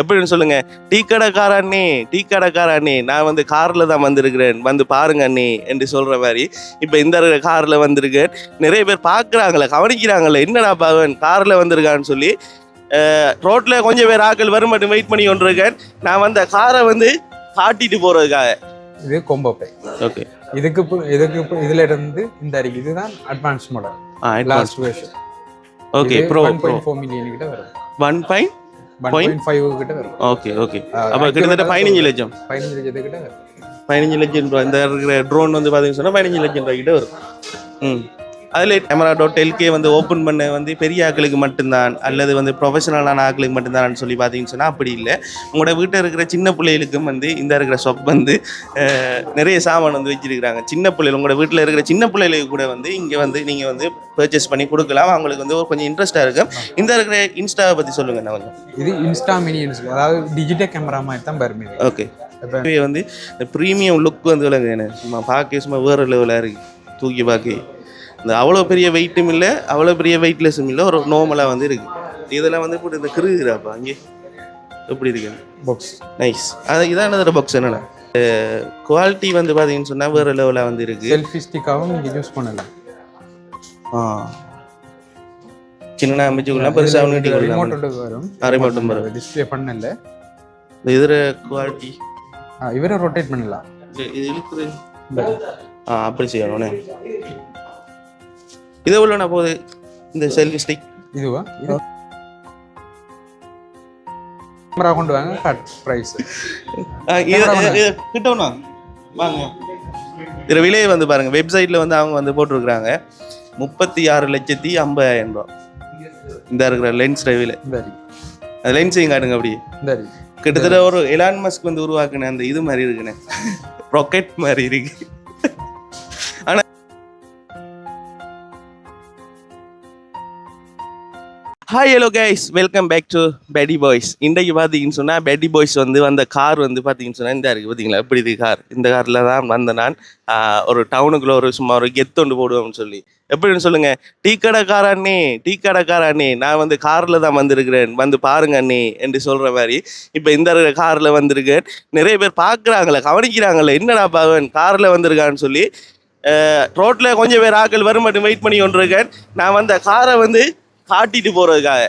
எப்படின்னு சொல்லுங்க. டீ கடைக்கார அண்ணே நான் வந்து காரில் தான் வந்திருக்கிறேன், வந்து பாருங்க அண்ணே என்று சொல்கிற மாதிரி இப்போ இந்த காரில் வந்திருக்கேன். நிறைய பேர் பார்க்குறாங்களே, கவனிக்கிறாங்களே, என்னடா பாவன் காரில் வந்திருக்கான்னு சொல்லி. ரோட்டில் கொஞ்சம் பேர் ஆக்கள் வரும் மட்டும் வெயிட் பண்ணி கொண்டிருக்கேன். நான் வந்து காரை வந்து காட்டிட்டு போகிறதுக்காக. இது கோம்போப்பை. ஓகே, இதுக்கு இதுல இருந்து இந்த அறிக்கை இதுதான் advance model, last version. Okay, bro 1.4 million கிட்ட வரும். 1.5 கிட்ட வரும். Okay okay. அப்போ கிட்டத்தட்ட 15 லட்சம் 15 லட்சத்துக்கு கிட்ட வரும். 15 லட்சம் ரூபா. இந்த இருக்கிற ட்ரோன் வந்து பார்த்தீங்கன்னு சொன்னால் 15 லட்சம் ரூபாய் கிட்ட வரும். அதில் camera.lk வந்து ஓப்பன் பண்ண வந்து பெரிய ஆக்களுக்கு மட்டும்தான் அல்லது வந்து ப்ரொஃபஷனலான ஆக்களுக்கு மட்டும்தான் சொல்லி பார்த்தீங்கன்னு சொன்னால் அப்படி இல்லை. உங்களோட வீட்டில் இருக்கிற சின்ன பிள்ளைகளுக்கும் வந்து இந்த இருக்கிற ஷாப் வந்து நிறைய சாமான் வந்து வச்சிருக்கிறாங்க. சின்ன பிள்ளைகள், உங்களோட வீட்டில் இருக்கிற சின்ன பிள்ளைகளுக்கு கூட வந்து இங்கே வந்து நீங்கள் வந்து பர்ச்சேஸ் பண்ணி கொடுக்கலாம். அவங்களுக்கு வந்து கொஞ்சம் இன்ட்ரெஸ்ட்டாக இருக்கும். இந்த இருக்கிற இன்ஸ்டாவை பற்றி சொல்லுங்கள். நான் கொஞ்சம் இது இன்ஸ்டா மினி, அதாவது டிஜிட்டல் கேமரா மாதிரி தான் வருமே. ஓகே, வந்து இந்த ப்ரீமியம் லுக் வந்து விளங்குது. சும்மா பார்க்க சும்மா வேறு லெவலாக இருக்குது. தூக்கி பார்க்க இந்த அவ்வளோ பெரிய வெயிட்டும் இல்லை, அவ்வளோ பெரிய வெயிட்லெஸ்ஸும் இல்லை, ஒரு நார்மலாக வந்து இருக்குது. இதெல்லாம் வந்து இப்படி இந்த கிருகிறாப்பா அங்கே எப்படி இருக்கு பாக்ஸ். நைஸ். அது இதான பாக்ஸ் என்னென்னா குவாலிட்டி வந்து பார்த்தீங்கன்னு சொன்னால் வேறு லெவலாக வந்து இருக்குது. செல்ஃபி ஸ்டிக்காகவும் நீங்கள் யூஸ் பண்ணலாம். சின்ன அமைச்சுக்கலாம், பெருசாக நீட்டி வரும். ரிமோட்டும் வரும். டிஸ்பிளே பண்ணல. இந்த இதில் குவாலிட்டி இவரை ரொட்டேட் பண்ணலாம். இது இருக்குது. அப்படி செய்யணும்ண்ணே. இதை உள்ள நான் போகுது இந்த செல்ஃபி ஸ்டிக். இதுவா கேமரா கொண்டு வாங்க. கட் பிரைஸ் கிட்டோண்ணா வாங்க. இதில் விலையை வந்து பாருங்கள், வெப்சைட்டில் வந்து அவங்க வந்து போட்டிருக்கிறாங்க 36,50,000 ரூபா. இந்த இருக்கிற லென்ஸ் டிரைவில் அந்த லென்ஸையும் காட்டுங்க. அப்படியே கிட்டத்தட்ட ஒரு எலான் மஸ்க் வந்து உருவாக்குன அந்த இது மாதிரி இருக்குண்ணே, ராக்கெட் மாதிரி இருக்கு. ஆனால் hi hello guys, welcome back to paddy boys. இன்றைக்கு பார்த்தீங்கன்னு சொன்னால் பேடி பாய்ஸ் வந்து வந்த கார் வந்து பார்த்தீங்கன்னு சொன்னால் இந்த இருக்குது பார்த்தீங்களா, எப்படி இது கார். இந்த காரில் தான் வந்த நான் ஒரு டவுனுக்குள்ளே ஒரு சும்மா ஒரு கெத்தொண்டு போடுவோம்னு சொல்லி. எப்படின்னு சொல்லுங்கள். டீ கடைக்கார அண்ணே நான் வந்து காரில் தான் வந்திருக்கிறேன், வந்து பாருங்க அண்ணே என்று சொல்கிற மாதிரி இப்போ இந்த காரில் வந்திருக்கேன். நிறைய பேர் பார்க்குறாங்களே, கவனிக்கிறாங்களே, என்னடா பாவன் காரில் வந்திருக்கான்னு சொல்லி. ரோட்டில் கொஞ்சம் பேர் ஆக்கள் வரும் மட்டும் வெயிட் பண்ணி கொண்டிருக்கேன். நான் வந்து காரை வந்து காட்டிட்டு போகிறதுக்காக.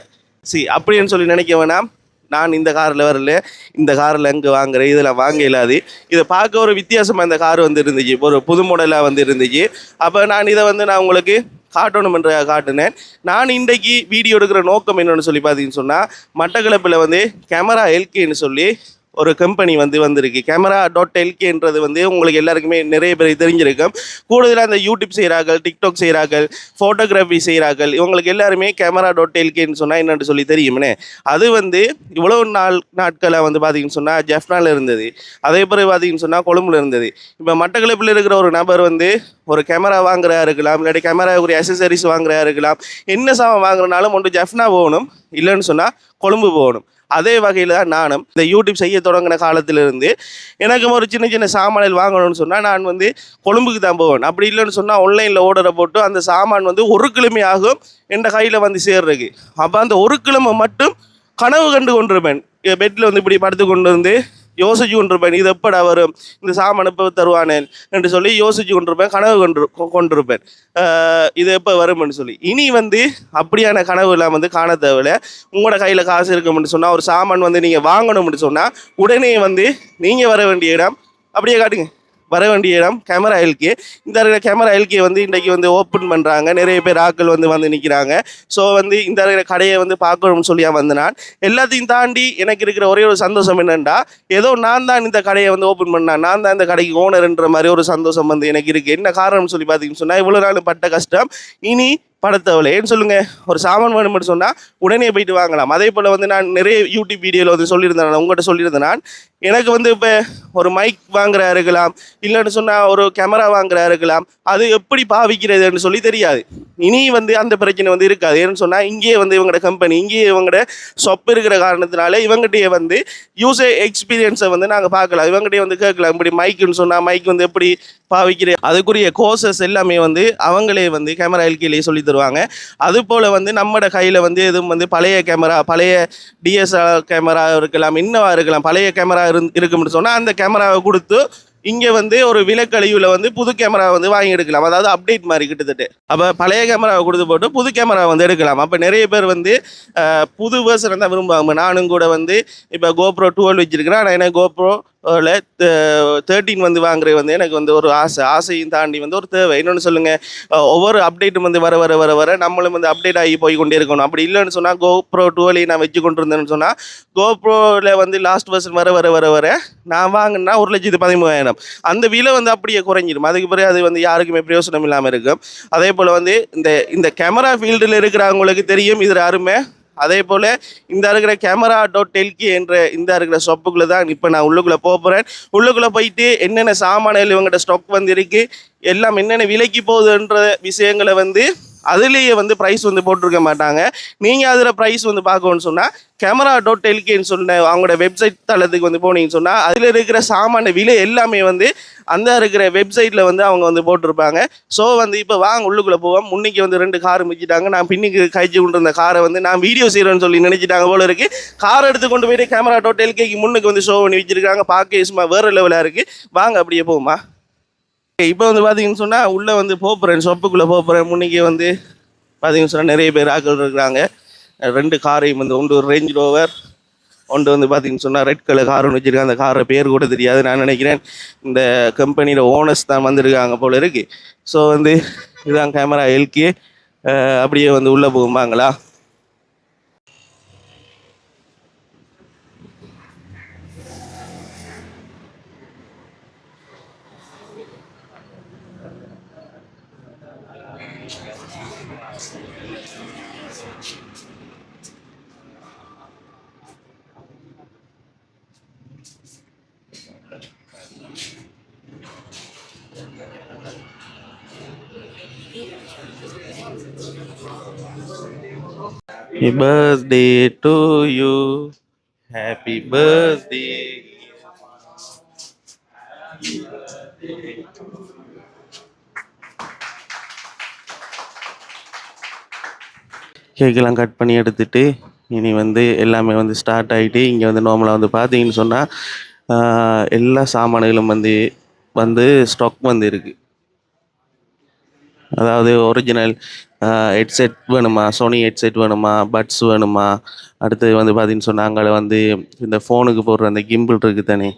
அப்படின்னு சொல்லி நினைக்க வேணாம். நான் இந்த காரில் வரல, இந்த காரில் எங்கே வாங்குறேன், இதில் வாங்க இல்லாது. இதை பார்க்க ஒரு வித்தியாசமாக இந்த கார் வந்து இருந்துச்சு, ஒரு புது மாடலாக வந்து இருந்துச்சு. அப்போ நான் இதை வந்து நான் உங்களுக்கு காட்டணுமென்ற காட்டினேன். நான் இன்றைக்கு வீடியோ எடுக்கிற நோக்கம் என்னென்னு சொல்லி பார்த்தீங்கன்னு சொன்னால், மட்டக்களப்பில் வந்து camera.lkன்னு சொல்லி ஒரு கம்பெனி வந்து வந்திருக்கு. camera.lkன்றது வந்து உங்களுக்கு எல்லாருக்குமே நிறைய பேர் தெரிஞ்சிருக்கும். கூடுதலாக அந்த யூடியூப் செய்கிறார்கள், டிக்டாக் செய்கிறார்கள், ஃபோட்டோகிராஃபி செய்கிறார்கள். இவங்களுக்கு எல்லாருமே camera.lkன்னு சொன்னால் என்னென்னு சொல்லி தெரியும்னே. அது வந்து இவ்வளோ நாட்களாக வந்து பார்த்தீங்கன்னு சொன்னால் ஜெஃப்னாவில் இருந்தது. அதே பிறகு பார்த்தீங்கன்னு சொன்னால் கொழும்புல இருந்தது. இப்போ மட்டக்களப்பில் இருக்கிற ஒரு நபர் வந்து ஒரு கேமரா வாங்குறா இருக்கலாம், இல்லாட்டி கேமரா ஒரு அசசரிஸ் வாங்குறா இருக்கலாம். என்ன சாமான் வாங்குறனாலும் ஒன்று ஜெஃப்னா போகணும், இல்லைன்னு சொன்னால் கொழும்பு போகணும். அதே வகையில் தான் நானும் இந்த யூடியூப் செய்ய தொடங்கின காலத்திலிருந்து எனக்கு ஒரு சின்ன சின்ன சாமான்கள் வாங்கணும்னு சொன்னால் நான் வந்து கொழும்புக்கு தான் போவேன். அப்படி இல்லைன்னு சொன்னால் ஆன்லைனில் ஆர்டரை போட்டு அந்த சாமான் வந்து ஒரு கிழமை ஆகும் என் கையில் வந்து சேர்றதுக்கு. அப்போ அந்த ஒரு கிழமை மட்டும் கனவு கண்டு கொண்டிருப்பேன். பெட்டில் வந்து இப்படி படுத்து கொண்டு வந்து யோசிச்சு கொண்டிருப்பேன், இது எப்படா வரும், இந்த சாமான் எப்போ தருவானேன் என்று சொல்லி யோசிச்சு கொண்டிருப்பேன், கனவு கொண்டிருப்பேன் இது எப்போ வரும்னு சொல்லி. இனி வந்து அப்படியான கனவுலாம் வந்து காண தேவையில்லை. உங்களோட கையில் காசு இருக்கும்னு சொன்னால் ஒரு சாமான் வந்து நீங்கள் வாங்கணும்னு சொன்னால் உடனே வந்து நீங்கள் வர வேண்டிய இடம், அப்படியே காட்டுங்க, வர வேண்டிய இடம் camera.lk. இந்த இருக்கிற camera.lk வந்து இன்றைக்கி வந்து ஓப்பன் பண்ணுறாங்க. நிறைய பேர் ஆக்கள் வந்து நிற்கிறாங்க. ஸோ வந்து இந்த இருக்கிற கடையை வந்து பார்க்கணும்னு சொல்லியா வந்து நான் எல்லாத்தையும் தாண்டி எனக்கு இருக்கிற ஒரே ஒரு சந்தோஷம் என்னென்னா, ஏதோ நான் தான் இந்த கடையை வந்து ஓப்பன் பண்ணேன், நான் தான் இந்த கடைக்கு ஓனர்ன்ற மாதிரி ஒரு சந்தோஷம் வந்து எனக்கு இருக்குது. என்ன காரணம்னு சொல்லி பார்த்தீங்கன்னு சொன்னால், இவ்வளோ நாள் பட்ட கஷ்டம் இனி படத்தவளை ஏன்னு சொல்லுங்கள். ஒரு சாமான் வேணும்னு சொன்னால் உடனே போயிட்டு வாங்கலாம். அதே போல் வந்து நான் நிறைய யூடியூப் வீடியோவில் வந்து சொல்லியிருந்தேன், உங்கள்கிட்ட சொல்லியிருந்தேன். நான் எனக்கு வந்து இப்போ ஒரு மைக் வாங்குறா இருக்கலாம், இல்லைன்னு சொன்னால் ஒரு கேமரா வாங்குறா இருக்கலாம், அது எப்படி பாவிக்கிறதுன்னு சொல்லி தெரியாது. இனி வந்து அந்த பிரச்சனை வந்து இருக்காது. ஏன்னு சொன்னால் இங்கேயே வந்து இவங்களோட கம்பெனி இங்கேயே இவங்களோட ஷாப் இருக்கிற காரணத்தினால இவங்ககிட்டயே வந்து யூசர் எக்ஸ்பீரியன்ஸை வந்து நாங்கள் பார்க்கலாம். இவங்ககிட்டயே வந்து கேட்கலாம். இப்படி மைக்குன்னு சொன்னால் மைக் வந்து எப்படி பாவிக்கிற அதுக்குரிய கோர்சஸ் எல்லாமே வந்து அவங்களே வந்து கேமரா எல்கேலேயே சொல்லி தருவாங்க. அதுபோல் வந்து நம்மட கையில் வந்து எதுவும் வந்து பழைய கேமரா பழைய டிஎஸ்எல்ஆர் கேமரா இருக்கலாம், இன்னவா இருக்கலாம், பழைய கேமரா இருக்கும்னு சொன்னால் அந்த கேமராவை கொடுத்து இங்கே வந்து ஒரு விலக்கழிவில் வந்து புது கேமரா வந்து வாங்கி எடுக்கலாம். அதாவது அப்டேட் மாதிரி கிட்டத்தட்ட. அப்போ பழைய கேமராவை கொடுத்து போட்டு புது கேமரா வந்து எடுக்கலாம். அப்போ நிறைய பேர் வந்து புது வேர்ஷன் தான் விரும்புவாங்க. நானும் கூட வந்து இப்போ GoPro 12 வச்சிருக்கிறேன். ஆனால் எனக்கு GoPro 13 வந்து வாங்குறது வந்து எனக்கு வந்து ஒரு ஆசையும் தாண்டி வந்து ஒரு தேவை. இன்னொன்று சொல்லுங்கள், ஒவ்வொரு அப்டேட்டும் வந்து வர வர வர வர நம்மளும் வந்து அப்டேட் ஆகி போய் கொண்டே இருக்கணும். அப்படி இல்லைன்னு சொன்னால் GoPro 12 நான் வச்சு கொண்டு இருந்தேன்னு சொன்னால் GoProவில் வந்து லாஸ்ட் வெர்ஷன் வர வர வர வர நான் வாங்கினா 1,13,000 அந்த விலை வந்து அப்படியே குறைஞ்சிடும். அதுக்கு பிறகு அது வந்து யாருக்குமே பிரயோசனம் இல்லாமல் இருக்கும். அதே போல் வந்து இந்த கேமரா ஃபீல்டில் இருக்கிறவங்களுக்கு தெரியும் இதில் அருமை. அதே போல் இந்த இருக்கிற camera.lk என்ற இந்த இருக்கிற ஷாப்புக்குள்ளே தான் இப்போ நான் உள்ளுக்குள்ளே போகிறேன். உள்ளுக்குள்ளே போயிட்டு என்னென்ன சாமான்கள் இவங்கள்ட்ட ஸ்டாக் வந்து இருக்குது, எல்லாம் என்னென்ன விலைக்கு போகுதுன்ற விஷயங்களை வந்து அதுலேயே வந்து ப்ரைஸ் வந்து போட்டிருக்க மாட்டாங்க. நீங்கள் அதில் ப்ரைஸ் வந்து பார்க்கணுன்னு சொன்னால் camera.lkன்னு சொன்ன அவங்களோட வெப்சைட் தளத்துக்கு வந்து போனீங்கன்னு சொன்னால் அதில் இருக்கிற சாமான விலை எல்லாமே வந்து அந்த இருக்கிற வெப்சைட்டில் வந்து அவங்க வந்து போட்டிருப்பாங்க. ஸோ வந்து இப்போ வாங்க உள்ளுக்குள்ளே போவோம். முன்னைக்கு வந்து 2 கார் மிச்சிட்டாங்க. நான் பின்னுக்கு கழிச்சு கொண்டு இருந்த காரை வந்து நான் வீடியோ செய்கிறேன்னு சொல்லி நினச்சிட்டாங்க போல இருக்குது. காரை எடுத்து கொண்டு போயிட்டு camera.lkக்கு முன்னுக்கு வந்து ஷோ பண்ணி வச்சுருக்காங்க. பார்க்க சும்மா வேறு லெவலாக இருக்குது. வாங்க அப்படியே போகுமா. இப்போ வந்து பார்த்தீங்கன்னு சொன்னால் உள்ளே வந்து போகிறேன், ஷாப்புக்குள்ளே போகிறேன். முன்னைக்கு வந்து பார்த்தீங்கன்னு சொன்னால் நிறைய பேர் ஆட்கள் இருக்கிறாங்க. 2 காரையும் வந்து ஒன்று ஒரு ரேஞ்ச் ரோவர், ஒன்று வந்து பார்த்தீங்கன்னு சொன்னால் ரெட் கலர் கார் ஒன்று வச்சுருக்காங்க. அந்த காரை பேர் கூட தெரியாது. நான் நினைக்கிறேன் இந்த கம்பெனியில் ஓனர்ஸ் தான் வந்திருக்காங்க போல இருக்குது. ஸோ வந்து இதுதான் கேமரா எல்கே. அப்படியே வந்து உள்ளே போகும்பாங்களா. Happy birthday to you. Happy birthday. கேக்கெல்லாம் கட் பண்ணி எடுத்துட்டு இனி வந்து எல்லாமே வந்து ஸ்டார்ட் ஆகிட்டு இங்கே வந்து நார்மலாக வந்து பார்த்தீங்கன்னு சொன்னால் எல்லா சாமான்களும் வந்து ஸ்டாக் வந்து இருக்குது. அதாவது ஒரிஜினல் ஹெட்செட் வேணுமா, சோனி ஹெட்செட் வேணுமா, பட்ஸ் வேணுமா, அடுத்தது வந்து பார்த்தீங்கன்னு சொன்னால் அங்கே வந்து இந்த ஃபோனுக்கு போடுற அந்த கிம்பிள் இருக்குது தானே,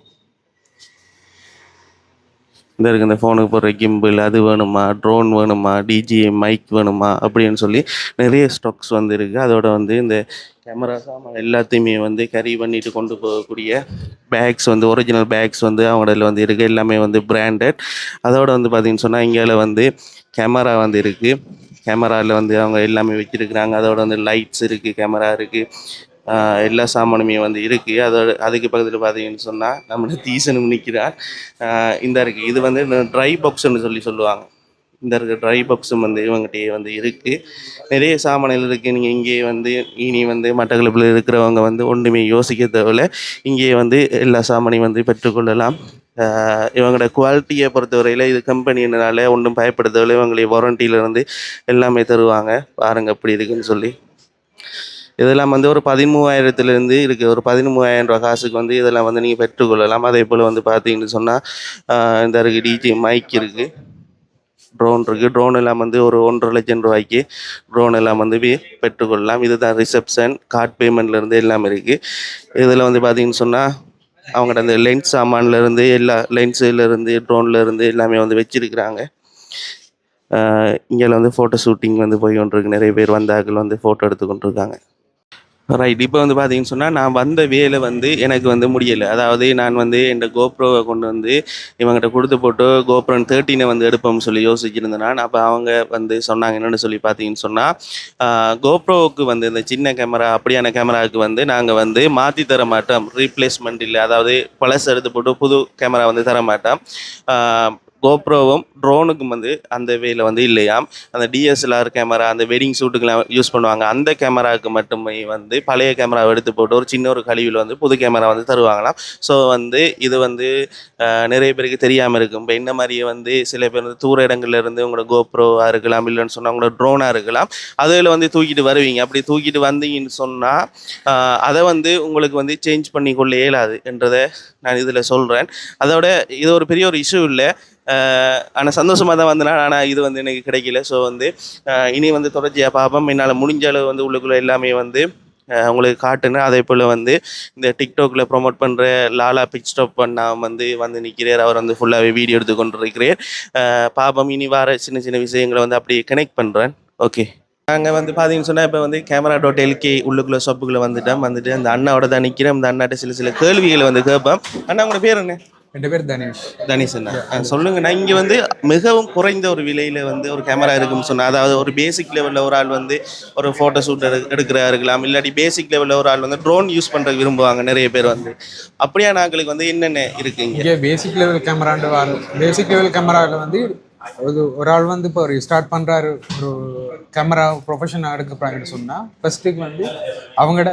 இந்த ஃபோனுக்கு போடுற கிம்பிள் அது வேணுமா, ட்ரோன் வேணுமா, டிஜிஏ மைக் வேணுமா அப்படின்னு சொல்லி நிறைய ஸ்டாக்ஸ் வந்து இருக்குது. அதோட வந்து இந்த கேமரா சாமான் எல்லாத்தையுமே வந்து கேரி பண்ணிட்டு கொண்டு போகக்கூடிய பேக்ஸ் வந்து ஒரிஜினல் பேக்ஸ் வந்து அவங்கள வந்து இருக்குது. எல்லாமே வந்து பிராண்டட். அதோட வந்து பார்த்தீங்கன்னு சொன்னால் இங்கே வந்து கேமரா வந்து இருக்குது. கேமராவில் வந்து அவங்க எல்லாமே வச்சுருக்குறாங்க. அதோட வந்து லைட்ஸ் இருக்குது, கேமரா இருக்குது, எல்லா சாமானுமே வந்து இருக்குது. அதுக்கு பக்கத்தில் பார்த்தீங்கன்னு சொன்னால் நம்ம தீசனும் நிற்கிறார். இந்த இருக்குது இது வந்து ட்ரை பாக்ஸ்ன்னு சொல்லுவாங்க. இந்த இருக்க ட்ரை பாக்ஸும் வந்து இவங்ககிட்டயே வந்து இருக்குது. நிறைய சாமான்கள் இருக்குது. நீங்கள் இங்கேயே வந்து இனி வந்து மட்டக்களப்பில் இருக்கிறவங்க வந்து ஒன்றுமே யோசிக்க தேவையில்லை. இங்கேயே வந்து எல்லா சாமானையும் வந்து பெற்றுக்கொள்ளலாம். இவங்களோட குவாலிட்டியை பொறுத்தவரையில் இது கம்பெனினால ஒன்றும் பயப்பட தேவையில்லை. இவங்களுடைய வாரண்டியிலேருந்து எல்லாமே தருவாங்க. பாருங்கள் அப்படி இருக்குன்னு சொல்லி. இதெல்லாம் வந்து ஒரு 13,000 இருக்குது. ஒரு 13,000 ரூபா காசுக்கு வந்து இதெல்லாம் வந்து நீங்கள் பெற்றுக்கொள்ளலாம். அதே போல் வந்து பார்த்தீங்கன்னு சொன்னால் இந்த இருக்குது டிஜே மைக் இருக்குது, ட்ரோன் இருக்குது. ட்ரோன் எல்லாம் வந்து ஒரு 1,50,000 லட்சம் ரூபாய்க்கு ட்ரோன் எல்லாம் வந்து பெற்றுக்கொள்ளலாம். இதுதான் ரிசப்ஷன், கார்ட் பேமெண்ட்லேருந்து எல்லாம் இருக்குது. இதில் வந்து பார்த்தீங்கன்னு சொன்னால் அவங்கள்ட்ட அந்த லென்ஸ் சாமான்லேருந்து எல்லா லென்ஸுலேருந்து ட்ரோன்லேருந்து எல்லாமே வந்து வச்சுருக்குறாங்க. இங்கே வந்து ஃபோட்டோ ஷூட்டிங் வந்து போய் கொண்டிருக்கு. நிறைய பேர் வந்தாக்கள் வந்து ஃபோட்டோ எடுத்து கொண்டிருக்காங்க. ரைட். இப்போ வந்து பார்த்தீங்கன்னு சொன்னால் நான் வந்த வேலை வந்து எனக்கு வந்து முடியலை. அதாவது நான் வந்து என் கோப்ரோவை கொண்டு வந்து இவங்ககிட்ட கொடுத்து போட்டு GoPro 13 வந்து எடுப்போம்னு சொல்லி யோசிச்சுருந்தேன் நான். அப்போ அவங்க வந்து சொன்னாங்க என்னென்னு சொல்லி பார்த்தீங்கன்னு சொன்னால் கோப்ரோவுக்கு வந்து இந்த சின்ன கேமரா அப்படியான கேமராவுக்கு வந்து நாங்கள் வந்து மாற்றி தர மாட்டோம், ரீப்ளேஸ்மெண்ட் இல்லை. அதாவது பழசு எடுத்து போட்டு புது கேமரா வந்து தர மாட்டோம். கோப்ரோவும் ட்ரோனுக்கும் வந்து அந்த வேல வந்து இல்லையாம். அந்த டிஎஸ்எல்ஆர் கேமரா அந்த வெட்டிங் ஷூட்டுக்கெலாம் யூஸ் பண்ணுவாங்க. அந்த கேமராவுக்கு மட்டுமே வந்து பழைய கேமராவை எடுத்து போட்டு ஒரு சின்ன ஒரு கழிவில் வந்து புது கேமரா வந்து தருவாங்களாம். ஸோ வந்து இது வந்து நிறைய பேருக்கு தெரியாமல் இருக்கும். இப்போ இந்த மாதிரியே வந்து சில பேர் வந்து தூர இடங்கள்ல இருந்து உங்களோட கோப்ரோவாக இருக்கலாம், இல்லைன்னு சொன்னால் உங்களோட ட்ரோனாக இருக்கலாம், அதில் வந்து தூக்கிட்டு வருவீங்க. அப்படி தூக்கிட்டு வந்தீங்கன்னு சொன்னால் அதை வந்து உங்களுக்கு வந்து சேஞ்ச் பண்ணி கொள்ள இயலாது என்றதை நான் இதில் சொல்கிறேன். அதோட இது ஒரு பெரிய ஒரு இஷ்யூ இல்லை. ஆனால் சந்தோஷமாக தான் வந்தேன். ஆனால் இது வந்து எனக்கு கிடைக்கல. ஸோ வந்து இனி வந்து தொடர்ச்சியாக பார்ப்போம். என்னால் முடிஞ்ச அளவு வந்து உள்ளுக்குள்ளே எல்லாமே வந்து உங்களுக்கு காட்டுனேன். அதே போல் வந்து இந்த டிக்டாக்ல ப்ரொமோட் பண்ணுற லாலா பிக் ஸ்டாப் பண்ணால் வந்து நிற்கிறார். அவர் வந்து ஃபுல்லாகவே வீடியோ எடுத்து கொண்டு இருக்கிறார். பாப்போம் இனி வர சின்ன சின்ன விஷயங்களை வந்து அப்படியே கனெக்ட் பண்ணுறேன். ஓகே, நாங்கள் வந்து பார்த்தீங்கன்னு சொன்னால் இப்போ வந்து camera.lk உள்ளுக்குள்ளே ஷாப்புக்குள்ளே வந்துட்டு அந்த அண்ணாவோட தான் நிற்கிறேன். அந்த அண்ணாட்ட சில கேள்விகளை வந்து கேட்பேன். அண்ணா உங்களோட பேர் என்ன? என் பேர் தனேஷ். தனேஷ் அண்ணா, சொல்லுங்கண்ணா. இங்கே வந்து மிகவும் குறைந்த ஒரு விலையில் வந்து ஒரு கேமரா இருக்குன்னு சொன்னால், அதாவது ஒரு பேசிக் லெவலில் ஒரு ஆள் வந்து ஒரு ஃபோட்டோ ஷூட் எடுக்கிறா இருக்கலாம், இல்லாட்டி பேசிக் லெவலில் ஒரு ஆள் வந்து ட்ரோன் யூஸ் பண்ணுறது விரும்புவாங்க நிறைய பேர் வந்து. அப்படியான ஆட்களுக்கு வந்து என்னென்ன இருக்குங்க? இங்கே பேசிக் லெவல் கேமராண்டு பேசிக் லெவல் கேமராவில் வந்து ஒரு ஆள் வந்து இப்போ ஒரு ஸ்டார்ட் பண்ணுறாரு, ஒரு கேமரா ப்ரொஃபஷனாக எடுக்க போகிறாங்கன்னு சொன்னால் ஃபர்ஸ்ட்டுக்கு வந்து அவங்களோட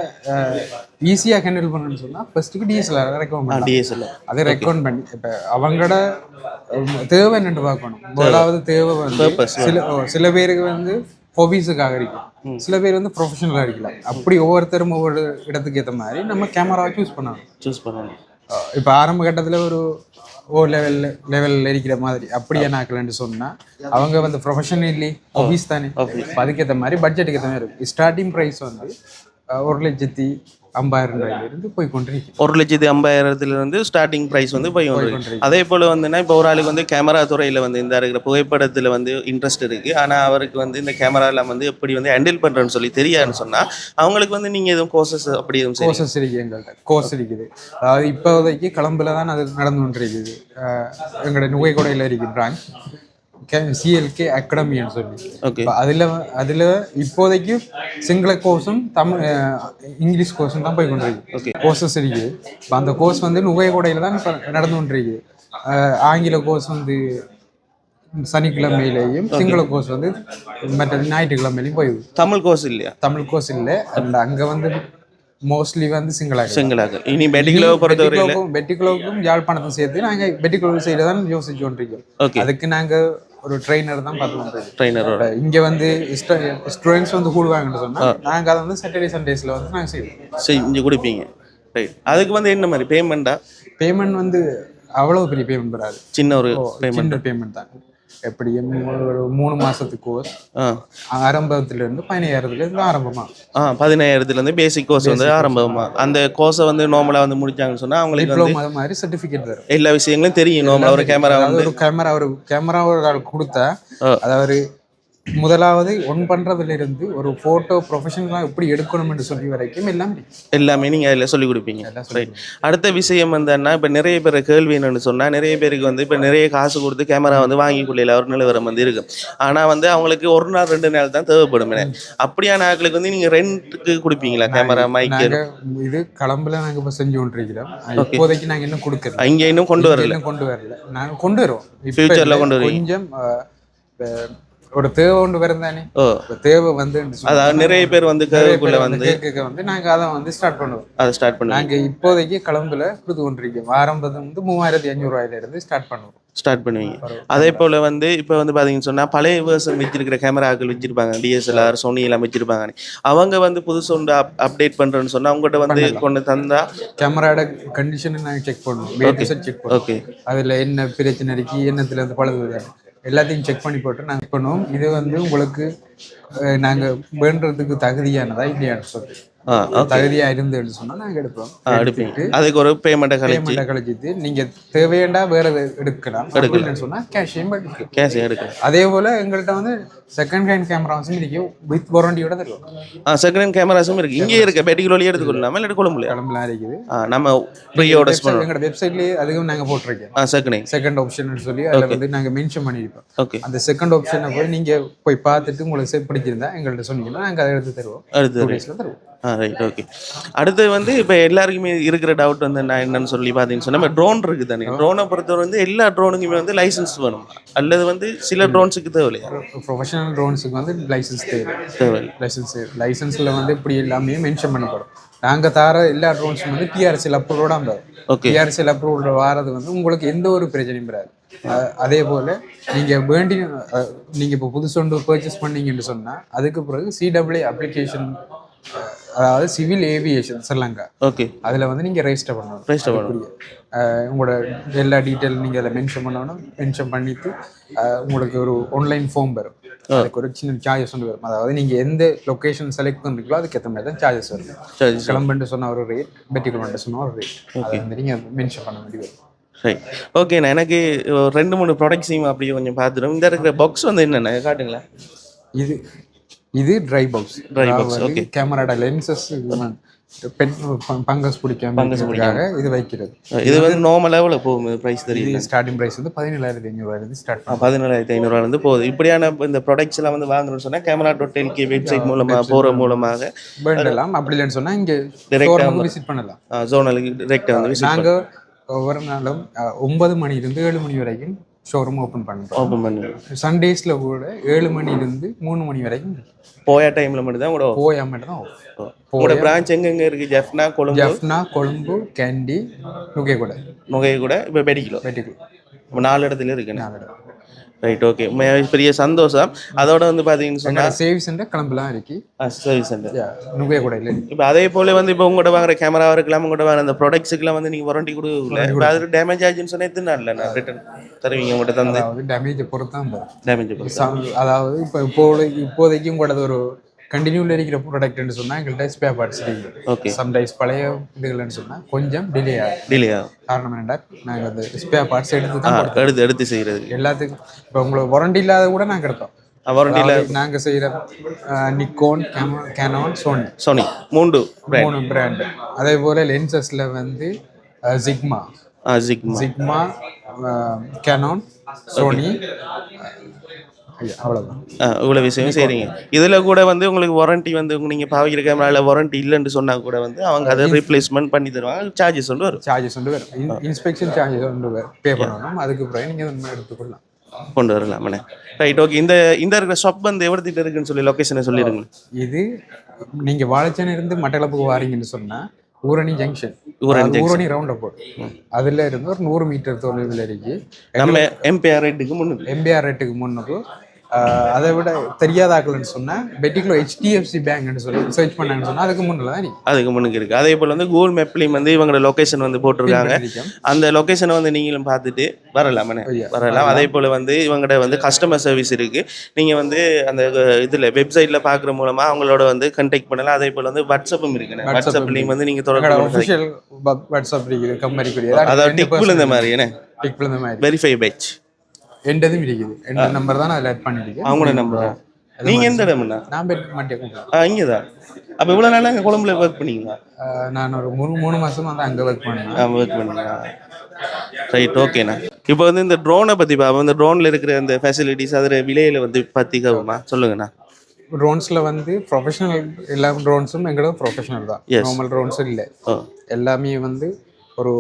ஈஸியாக ஹேண்டில் பண்ணணும்னு சொன்னால் ஃபர்ஸ்ட்டுக்கு டிஎஸ்எல்ஆர் ரெக்கமெண்ட் பண்ணி டிஎஸ்எல்ஆர் அதை ரெக்கமெண்ட் பண்ணி இப்போ அவங்களோட தேவை என்னென்று பார்க்கணும். முதலாவது தேவை வந்து சில பேருக்கு வந்து ஹாபீஸுக்காக இருக்கும், சில பேர் வந்து ப்ரொஃபஷனலாக இருக்கலாம். அப்படி ஒவ்வொருத்தரும் ஒவ்வொரு இடத்துக்கு ஏற்ற மாதிரி நம்ம கேமராவை சூஸ் பண்ணணும். இப்போ ஆரம்ப கட்டத்தில் ஒரு லெவலில் இருக்கிற மாதிரி அப்படியே நாக்கலன்னு சொன்னால் அவங்க வந்து ப்ரொஃபஷனலி ஹாபீஸ் தானே. அதுக்கேற்ற மாதிரி பட்ஜெட்டுக்கு ஏற்ற மாதிரி இருக்கும். ஸ்டார்டிங் ப்ரைஸ் வந்து 1,50,000 போய் கொண்டிருக்கு. 1,50,000 ஸ்டார்டிங் ப்ரைஸ் வந்து போய் கொண்டிருக்கு. அதே போல் வந்துன்னா இப்போ ஒரு ஆளுக்கு வந்து கேமரா துறையில் வந்து இந்த இருக்கிற புகைப்படத்தில் வந்து இன்ட்ரெஸ்ட் இருக்குது, ஆனால் அவருக்கு வந்து இந்த கேமராவில் வந்து எப்படி வந்து ஹேண்டில் பண்ணுறேன்னு சொல்லி தெரியாதுன்னு சொன்னால் அவங்களுக்கு வந்து நீங்கள் எதுவும் கோர்சஸ் அப்படி எதுவும் கோர்சஸ் இருக்குது. எங்கள்கிட்ட கோர்ஸ் இருக்குது. அதாவது இப்போதைக்கு கிளம்புல தான் அது நடந்து கொண்டிருக்குது. எங்களோட நுகைக்கொடையில் இருக்குது பிரான்ச் சிஎல்கே அகாடமின்னு சொல்லி. அதில் இப்போதைக்கு சிங்கள கோர்ஸும் இங்கிலீஷ் கோர்ஸும் தான் போய் கொண்டிருக்கு. கோர்சஸ் இருக்குது. இப்போ அந்த கோர்ஸ் வந்து நுகைக்கொடையில் தான் இப்போ நடந்து கொண்டிருக்கு. ஆங்கில கோர்ஸ் வந்து சனிக்கிழமையிலையும் சிங்கள கோர்ஸ் வந்து மற்ற ஞாயிற்றுக்கிழமையிலையும் போயிடுது. தமிழ் கோர்ஸ் இல்லையா? தமிழ் கோர்ஸ் இல்லை. அந்த அங்கே வந்து மோஸ்ட்லி வந்து சிங்களாக இனி பெட்டிகுலோவுக்கும் யாழ்ப்பாணத்தும் சேர்த்து நாங்கள் பெட்டிகுலோ சைடு தான் யோசிச்சு கொண்டிருக்கோம். அதுக்கு நாங்கள் ஒரு ட்ரெயினர் தான் பார்த்துக்கோம். ட்ரெயினரோட இங்கே வந்து ஸ்டூடெண்ட்ஸ் வந்து கூடுவாங்கன்னு சொன்னால் நாங்கள் அதை வந்து சாட்டர்டே சண்டேஸில் வந்து நாங்கள் செஞ்சு கொடுப்பீங்க. ரைட். அதுக்கு வந்து என்ன மாதிரி பேமெண்ட் வந்து அவ்வளோ பெரிய பேமெண்ட் வராது. சின்ன ஒரு பேமெண்ட் தான். எப்படியும் ஒரு 3 மாசத்துக்கு கோர்ஸ் ஆரம்பத்திலிருந்து 15,000 ஆரம்பமா. 15,000 பேசிக் கோர்ஸ் வந்து ஆரம்பமா. அந்த கோர்ஸை வந்து நார்மலாக வந்து முடிச்சாங்கன்னு சொன்னால் அவங்களுக்கு டிப்ளமா மாதிரி சர்டிஃபிகேட் தரும். எல்லா விஷயங்களும் தெரியும். நார்மலாக ஒரு கேமரா ஒரு ஆள் கொடுத்தா அதாவது முதலாவது பண்றதுலேருந்து ஒரு ஃபோட்டோ ப்ரொஃபஷனலாக எப்படி எடுக்கணும்னு சொல்லி வரைக்கும் எல்லாமே நீங்கள் அதில் சொல்லிக் கொடுப்பீங்க. ரைட். அடுத்த விஷயம் வந்தேன்னா இப்போ நிறைய பேர் கேள்வி என்னென்னு சொன்னால் நிறைய பேருக்கு வந்து இப்போ நிறைய காசு கொடுத்து கேமரா வந்து வாங்கி கொள்ளையில் ஒரு நிலவரம் வந்து இருக்கும். ஆனால் வந்து அவங்களுக்கு 1 நாள் 2 நாள் தான் தேவைப்படும். அப்படியான ஆட்களுக்கு வந்து நீங்கள் ரெண்ட்டுக்கு கொடுப்பீங்களா கேமரா மைக்கு? இது கிளம்புல நாங்கள் இப்போ செஞ்சு கொண்டிருக்கிறோம். இப்போதைக்கு நாங்கள் இன்னும் கொடுக்குறோம். இங்கே இன்னும் கொண்டு வரல. நாங்கள் கொண்டு வருவோம். ஃபியூச்சரில் கொண்டு வருவோம். கொஞ்சம் ஒரு தேவை ஒன்று வரும் தானே. தேவை வந்து அதாவது நிறைய பேர் வந்து நாங்க அதை வந்து ஸ்டார்ட் பண்ணுவோம். நாங்க இப்போதைக்கு கிளம்புல கொடுத்து கொண்டிருக்கோம். ஆரம்பம் வந்து 3,500 ஸ்டார்ட் பண்ணுவீங்க. அதே போல வந்து இப்போ வந்து பாத்தீங்கன்னு சொன்னா பழைய வேர்ஷன் வச்சிருக்கிற கேமராக்கள் வச்சிருப்பாங்க, டிஎஸ்எல்ஆர் சோனி எல்லாம் வச்சிருப்பாங்க. அவங்க வந்து புதுசு ஒன்று அப்டேட் பண்றேன்னு சொன்னா அவங்ககிட்ட வந்து கொண்டு தந்தா கேமராட கண்டிஷனை நாங்கள் செக் பண்ணுவோம். ஓகே, அதுல என்ன பிரச்சனை இருக்கு, என்னத்துல இருந்து பழகுது எல்லாத்தையும் செக் பண்ணி போட்டு நாங்கள் பண்ணுவோம். இது வந்து உங்களுக்கு நாங்கள் வேண்டுறதுக்கு தகுதியானதா இல்லையான்னு சொல்லி தகுதியா இருந்துன்னு சொன்னா நாங்க எடுப்போம். அதுக்கு ஒரு பேமெண்ட்டை கழிச்சிட்டு நீங்க தேவையாண்டா வேற எடுக்கலாம் சொன்னா கேஷையும் எடுக்கலாம். அதே போல எங்கள்கிட்ட வந்து செகண்ட் ஹேண்ட் கேமராஸும் இருக்கு, வித் வாரண்டியோட தருவோம். செகண்ட் ஹேண்ட் கேமராஸும் இருக்கு. இங்கே இருக்கு பெட்டிகுலோலயே எடுத்துக்கொள்ளலாமா இல்லை கொழும்புலாம் இருக்குது. நம்ம ப்ரீயோட எங்களோட வெப்சைட்லயே அதுவும் நாங்க போட்டிருக்கோம். செகண்ட் ஆப்ஷன் சொல்லி அதில் வந்து நாங்க மென்ஷன் பண்ணியிருப்போம். அந்த செகண்ட் ஆப்ஷனை போய் நீங்க போய் பார்த்துட்டு உங்களுக்கு உங்களுக்கு பிடிச்சிருந்தா எங்கள்கிட்ட சொன்னீங்கன்னா நாங்கள் அதை எடுத்து தருவோம். அடுத்து 2 daysல தருவோம். Right okay. அடுத்து வந்து இப்போ எல்லாருக்குமே இருக்கிற டவுட் வந்து நான் என்னன்னு சொல்லி பார்த்தீங்கன்னு சொன்னா ட்ரோன் இருக்குது தானே. ட்ரோனை பொறுத்தவரை வந்து எல்லா ட்ரோனுக்குமே வந்து லைசன்ஸ் வேணும் அல்லது வந்து சில ட்ரோன்ஸுக்கு தேவையில்லையா? ப்ரொஃபஷனல் ட்ரோன்ஸுக்கு வந்து லைசன்ஸ் தேவை. லைசன்ஸில் வந்து இப்படி எல்லாமே மென்ஷன் பண்ணப்படும். நாங்கள் தர எல்லா ட்ரோன்ஸும் வந்து டிஆர்சிஎல் அப்ரூவோட வரும். டிஆர்சிஎல் அப்ரூவோட வாரது வந்து உங்களுக்கு எந்த ஒரு பிரச்சனையும் வராது. அதே போல் நீங்கள் இப்போ புதுசு ஒன்று பர்ச்சேஸ் பண்ணீங்கன்னு சொன்னால் அதுக்கு பிறகு சிடபிள்யூ அப்ளிகேஷன், அதாவது சிவில் ஏவியேஷன் ஸ்ரீலங்கா, ஓகே, அதில் வந்து நீங்கள் ரெஜிஸ்டர் பண்ணணும். உங்களோட எல்லா டீட்டெயில் நீங்கள் அதில் மென்ஷன் பண்ணிட்டு உங்களுக்கு ஒரு ஆன்லைன் ஃபார்ம் வரும். அதுக்கு ஒரு சின்ன சார்ஜஸ் வந்து வரும். அதாவது நீங்கள் எந்த லொக்கேஷன் செலக்ட் பண்ணுறீங்களோ அதுக்கேற்ற மாதிரி தான் சார்ஜஸ் வரும். கிளம்புன்னு சொன்ன ஒரு ரேட், பெட்டிக்குலன்ட்டு சொன்ன ஒரு ரேட், அதை வந்து நீங்கள் மென்ஷன் பண்ண வேண்டி வரும். ரைட் ஓகேண்ணா. எனக்கு 2-3 ப்ராடக்ட்ஸையும் அப்படியே கொஞ்சம் பார்த்துடும். இந்த இருக்கிற பாக்ஸ் வந்து என்னென்ன காட்டுங்களேன். இது ட்ரை பாக்ஸ். ஓகே. கேமராட லென்சஸ் பங்கஸ் பிடிக்காம இது வைக்கிறது. இது வந்து நார்மல் லெவலில் போகும். ப்ரைஸ் தெரியும். ஸ்டார்டிங் ப்ரைஸ் வந்து 17,500 ஸ்டார்ட். 17,500 போகுது. இப்படியான இந்த ப்ராடக்ட்ஸ் எல்லாம் வந்து வாங்கணும்னு சொன்னால் Camera.lk வெப்சைட் மூலமாக போகிற மூலமாக வேண்டலாம். அப்படி இல்லைன்னு சொன்னால் இங்கே டைரெக்டாக விசிட் பண்ணலாம். ஜோனலுக்கு டைரெக்டாக வந்து விசிட். நாங்கள் ஒவ்வொரு நாளும் 9 மணிலிருந்து 7 மணி வரைக்கும் ஷோரூம் ஓப்பன் பண்ணுறோம். சண்டேஸில் கூட 7 மணிலிருந்து 3 மணி வரைக்கும். போயா டைமில் மட்டும் தான் தான் உங்களோட பிரான்ச் எங்கெங்கே இருக்குது? ஜெஃப்னா, கொழும்பு, கேண்டி, நுகையகூட இப்போ பெட்டிக்குலோ 4 இடத்துல இருக்கு. 4 இடம். Right okay. பெரிய சந்தோஷம். அதோட வந்து பார்த்தீங்கன்னு சொன்னால் சர்வீஸ் சென்டர் கிளம்பலாம் இருக்கு. சர்வீஸ் சென்டர் நுகையகூட இல்லை. இப்போ அதே போல் வந்து இப்போ உங்கள்கிட்ட வாங்குற கேமராவாக இருக்கலாம், உங்கள்கிட்ட வாங்குற அந்த ப்ராடக்ட்ஸுக்கெல்லாம் வந்து நீங்கள் வாரண்டி கொடுக்கல. இப்போ அது டேமேஜ் ஆச்சுன்னு சொன்னால் எத்தனை நாளில் நான் ரிட்டர்ன் தருவீங்க உங்கள்கிட்ட தந்து? டேமேஜை பொறுத்து தான் டேமேஜை பொறுத்து. அதாவது இப்போதைக்கு உங்களோட ஒரு கண்டினியூவில் இருக்கிற ப்ராடக்ட்னு சொன்னால் எங்கள்கிட்ட ஸ்பேர் பார்ட்ஸ் இருக்குது. ஓகே. சம்டைம்ஸ் பழைய இதுகள்னு சொன்னால் கொஞ்சம் டிலே ஆகும். காரணம் என்னடா, நாங்கள் அந்த ஸ்பேர் பார்ட்ஸ் எடுத்து செய்கிறது எல்லாத்துக்கும். இப்போ உங்களுக்கு வாரண்டி இல்லாத கூட நாங்கள் எடுத்தோம். வாரண்டியில் நாங்கள் செய்கிற நிக்கோன், கேனான், சோனி 3 பிராண்டு. அதே போல் லென்சஸில் வந்து சிக்மா, கேனான், சோனி, அவ்வளோதான். இவ்வளோ விஷயம் செய்கிறீங்க. இதில் கூட வந்து உங்களுக்கு வாரண்டி வந்து நீங்கள் பாவிக்கிற கேமராவில் வாரண்டி இல்லைன்னு சொன்னால் கூட வந்து அவங்க அதை ரீப்ளேஸ்மெண்ட் பண்ணி தருவாங்க. சார்ஜஸ் ஒன்று வரும். இன்ஸ்பெக்ஷன் சார்ஜஸ் ஒன்று பே பண்ணணும். அதுக்கு பிறகு நீங்கள் எடுத்துக்கொள்ளலாம், கொண்டு வரலாமண்ணே. Right okay. இந்த இருக்கிற ஷாப் வந்து எவ்வளோத்திட்ட இருக்குன்னு சொல்லி லொக்கேஷனை சொல்லிடுங்க. இது நீங்கள் வாழைச்சேனை இருந்து மட்டக்களப்புக்கு வாரீங்கன்னு சொன்னால் ஊரணி ஜங்ஷன், ஊரணி ரவுண்ட் அபவுட் அதில் இருந்து ஒரு 100 மீட்டர் தொலைவில் இருக்கு. நம்ம எம்பிஆர் ரேட்டுக்கு முன்னுக்கு அதை விட தெரியாதாக்கலன்னு சொன்னால் பெட்டிக்குலோ HDFC பேங்க்னு சொல்லி சர்ச் பண்ணாங்கன்னு சொன்னால் அதுக்கு முன்னுக்கு இருக்குது. அதே போல் வந்து கூகுள் மேப்லேயும் வந்து இவங்களோட லொக்கேஷன் வந்து போட்டிருக்காங்க. அந்த லொக்கேஷனை வந்து நீங்களும் பார்த்துட்டு வரலாம். அதே போல் வந்து இவங்கள்ட்ட வந்து கஸ்டமர் சர்வீஸ் இருக்குது. நீங்கள் வந்து அந்த இதில் வெப்சைட்டில் பார்க்குற மூலமாக அவங்களோட வந்து கண்டெக்ட் பண்ணலாம். அதே போல் வந்து வாட்ஸ்அப்பும் இருக்குண்ணே. வாட்ஸ்அப்லேயும் வந்து நீங்கள் தொடர்பு வாட்ஸ்அப் இருக்குது கம்பெனி. அதாவது டிக்பிள் இந்த மாதிரி என்ன வெரிஃபை பேட்ச் எண்டதும் இருக்குது. எந்த நம்பர் தான் அதில் ஆட் பண்ணிருக்கு. அவங்களோட நம்பர். நீங்கள் எந்த இடம்ண்ணா? நான் மாட்டேன். இங்கே தான். அப்போ இவ்வளோ நாளாக அங்கே கொழம்புல ஒர்க் பண்ணிங்களா? நான் ஒரு 3 மாதம் வந்து அங்கே ஒர்க் பண்ணேன். ரைட் ஓகேண்ணா. இப்போ வந்து இந்த ட்ரோனை பற்றி பார்ப்போம். இந்த ட்ரோனில் இருக்கிற அந்த ஃபெசிலிட்டிஸ் அதில் விலையில் வந்து பற்றி கவுமா சொல்லுங்கண்ணா. ட்ரோன்ஸில் வந்து ப்ரொஃபஷனல் எல்லா ட்ரோன்ஸும் எங்களோட ப்ரொஃபஷனல் தான். நார்மல் ட்ரோன்ஸும் இல்லை. எல்லாமே வந்து ஒரு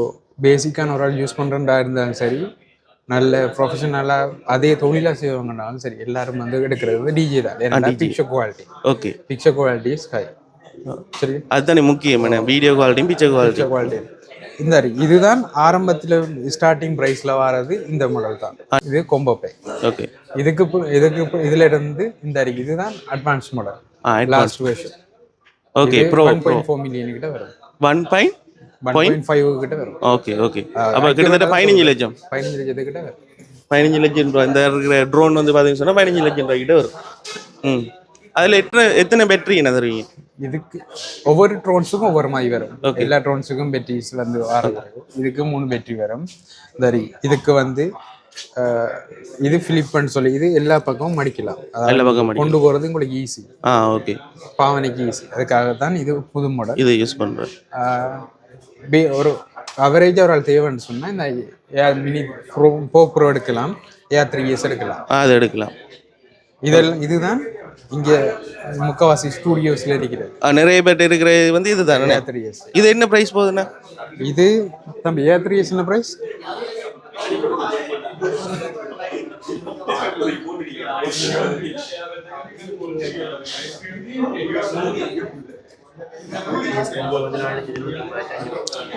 பேசிக்கான ஒரு ஆள் யூஸ் பண்ணுறதா இருந்தாலும் சரி, நல்ல ப்ரொஃபஷனலாக அதே தொழிலாக செய்வாங்கன்னாலும் சரி, எல்லாரும் வந்து எடுக்கிறது வந்து டிஜே தான். ஏன்னா picture quality. Okay. Picture quality is high. சரி, அதுதானே முக்கியம். பிக்சர் குவாலிட்டி இதுதான் ஆரம்பத்தில் ஸ்டார்டிங் ப்ரைஸில் வர்றது. இந்த மாடல் தான். இது கொம்போ பை. ஓகே. இதில் இருந்து இந்த இதுதான் advance model, last version. Okay. Bro 1.4 million கிட்ட வரும். 1.5 கிட்ட வரும். ஓகே. அப்போ கிட்டத்தட்ட 15 லட்சம் கிட்ட வரும். 15 லட்சம் ரூபா. இந்த இருக்கிற ட்ரோன் வந்து பார்த்தீங்கன்னு சொன்னால் 15 லட்சம் ரூபாய் கிட்ட வரும். அதில் எத்தனை பேட்டரி என்ன தருவீங்க? இதுக்கு ஒவ்வொரு ட்ரோன்ஸுக்கும் ஒவ்வொரு மாதிரி வரும். எல்லா ட்ரோன்ஸுக்கும் பேட்டரிஸ் வந்து இதுக்கு 3 பேட்டரி வரும். இதுக்கு வந்து இது ஃபிலிப்னு சொல்லி இது எல்லா பக்கமும் மடிக்கலாம். கொண்டு போகிறது உங்களுக்கு ஈஸி. ஓகே. பாவனைக்கு ஈஸி. அதுக்காகத்தான் இது புது மாடல். இது யூஸ் பண்ணுறேன். ஒரு அவரேஜாக ஒரு ஆள் தேவைன்னு சொன்னால் இந்த ஏர் மினி ப்ரோ எடுக்கலாம், ஏர் 3S எடுக்கலாம். அது எடுக்கலாம். இதுதான் இங்கே முக்கவாசி ஸ்டூடியோஸில் இருக்கிறது. நிறைய பேர் இருக்கிற வந்து இது தானே. A3s இது என்ன ப்ரைஸ் போகுதுண்ணா? இது தம்பி A3s என்ன ப்ரைஸ்?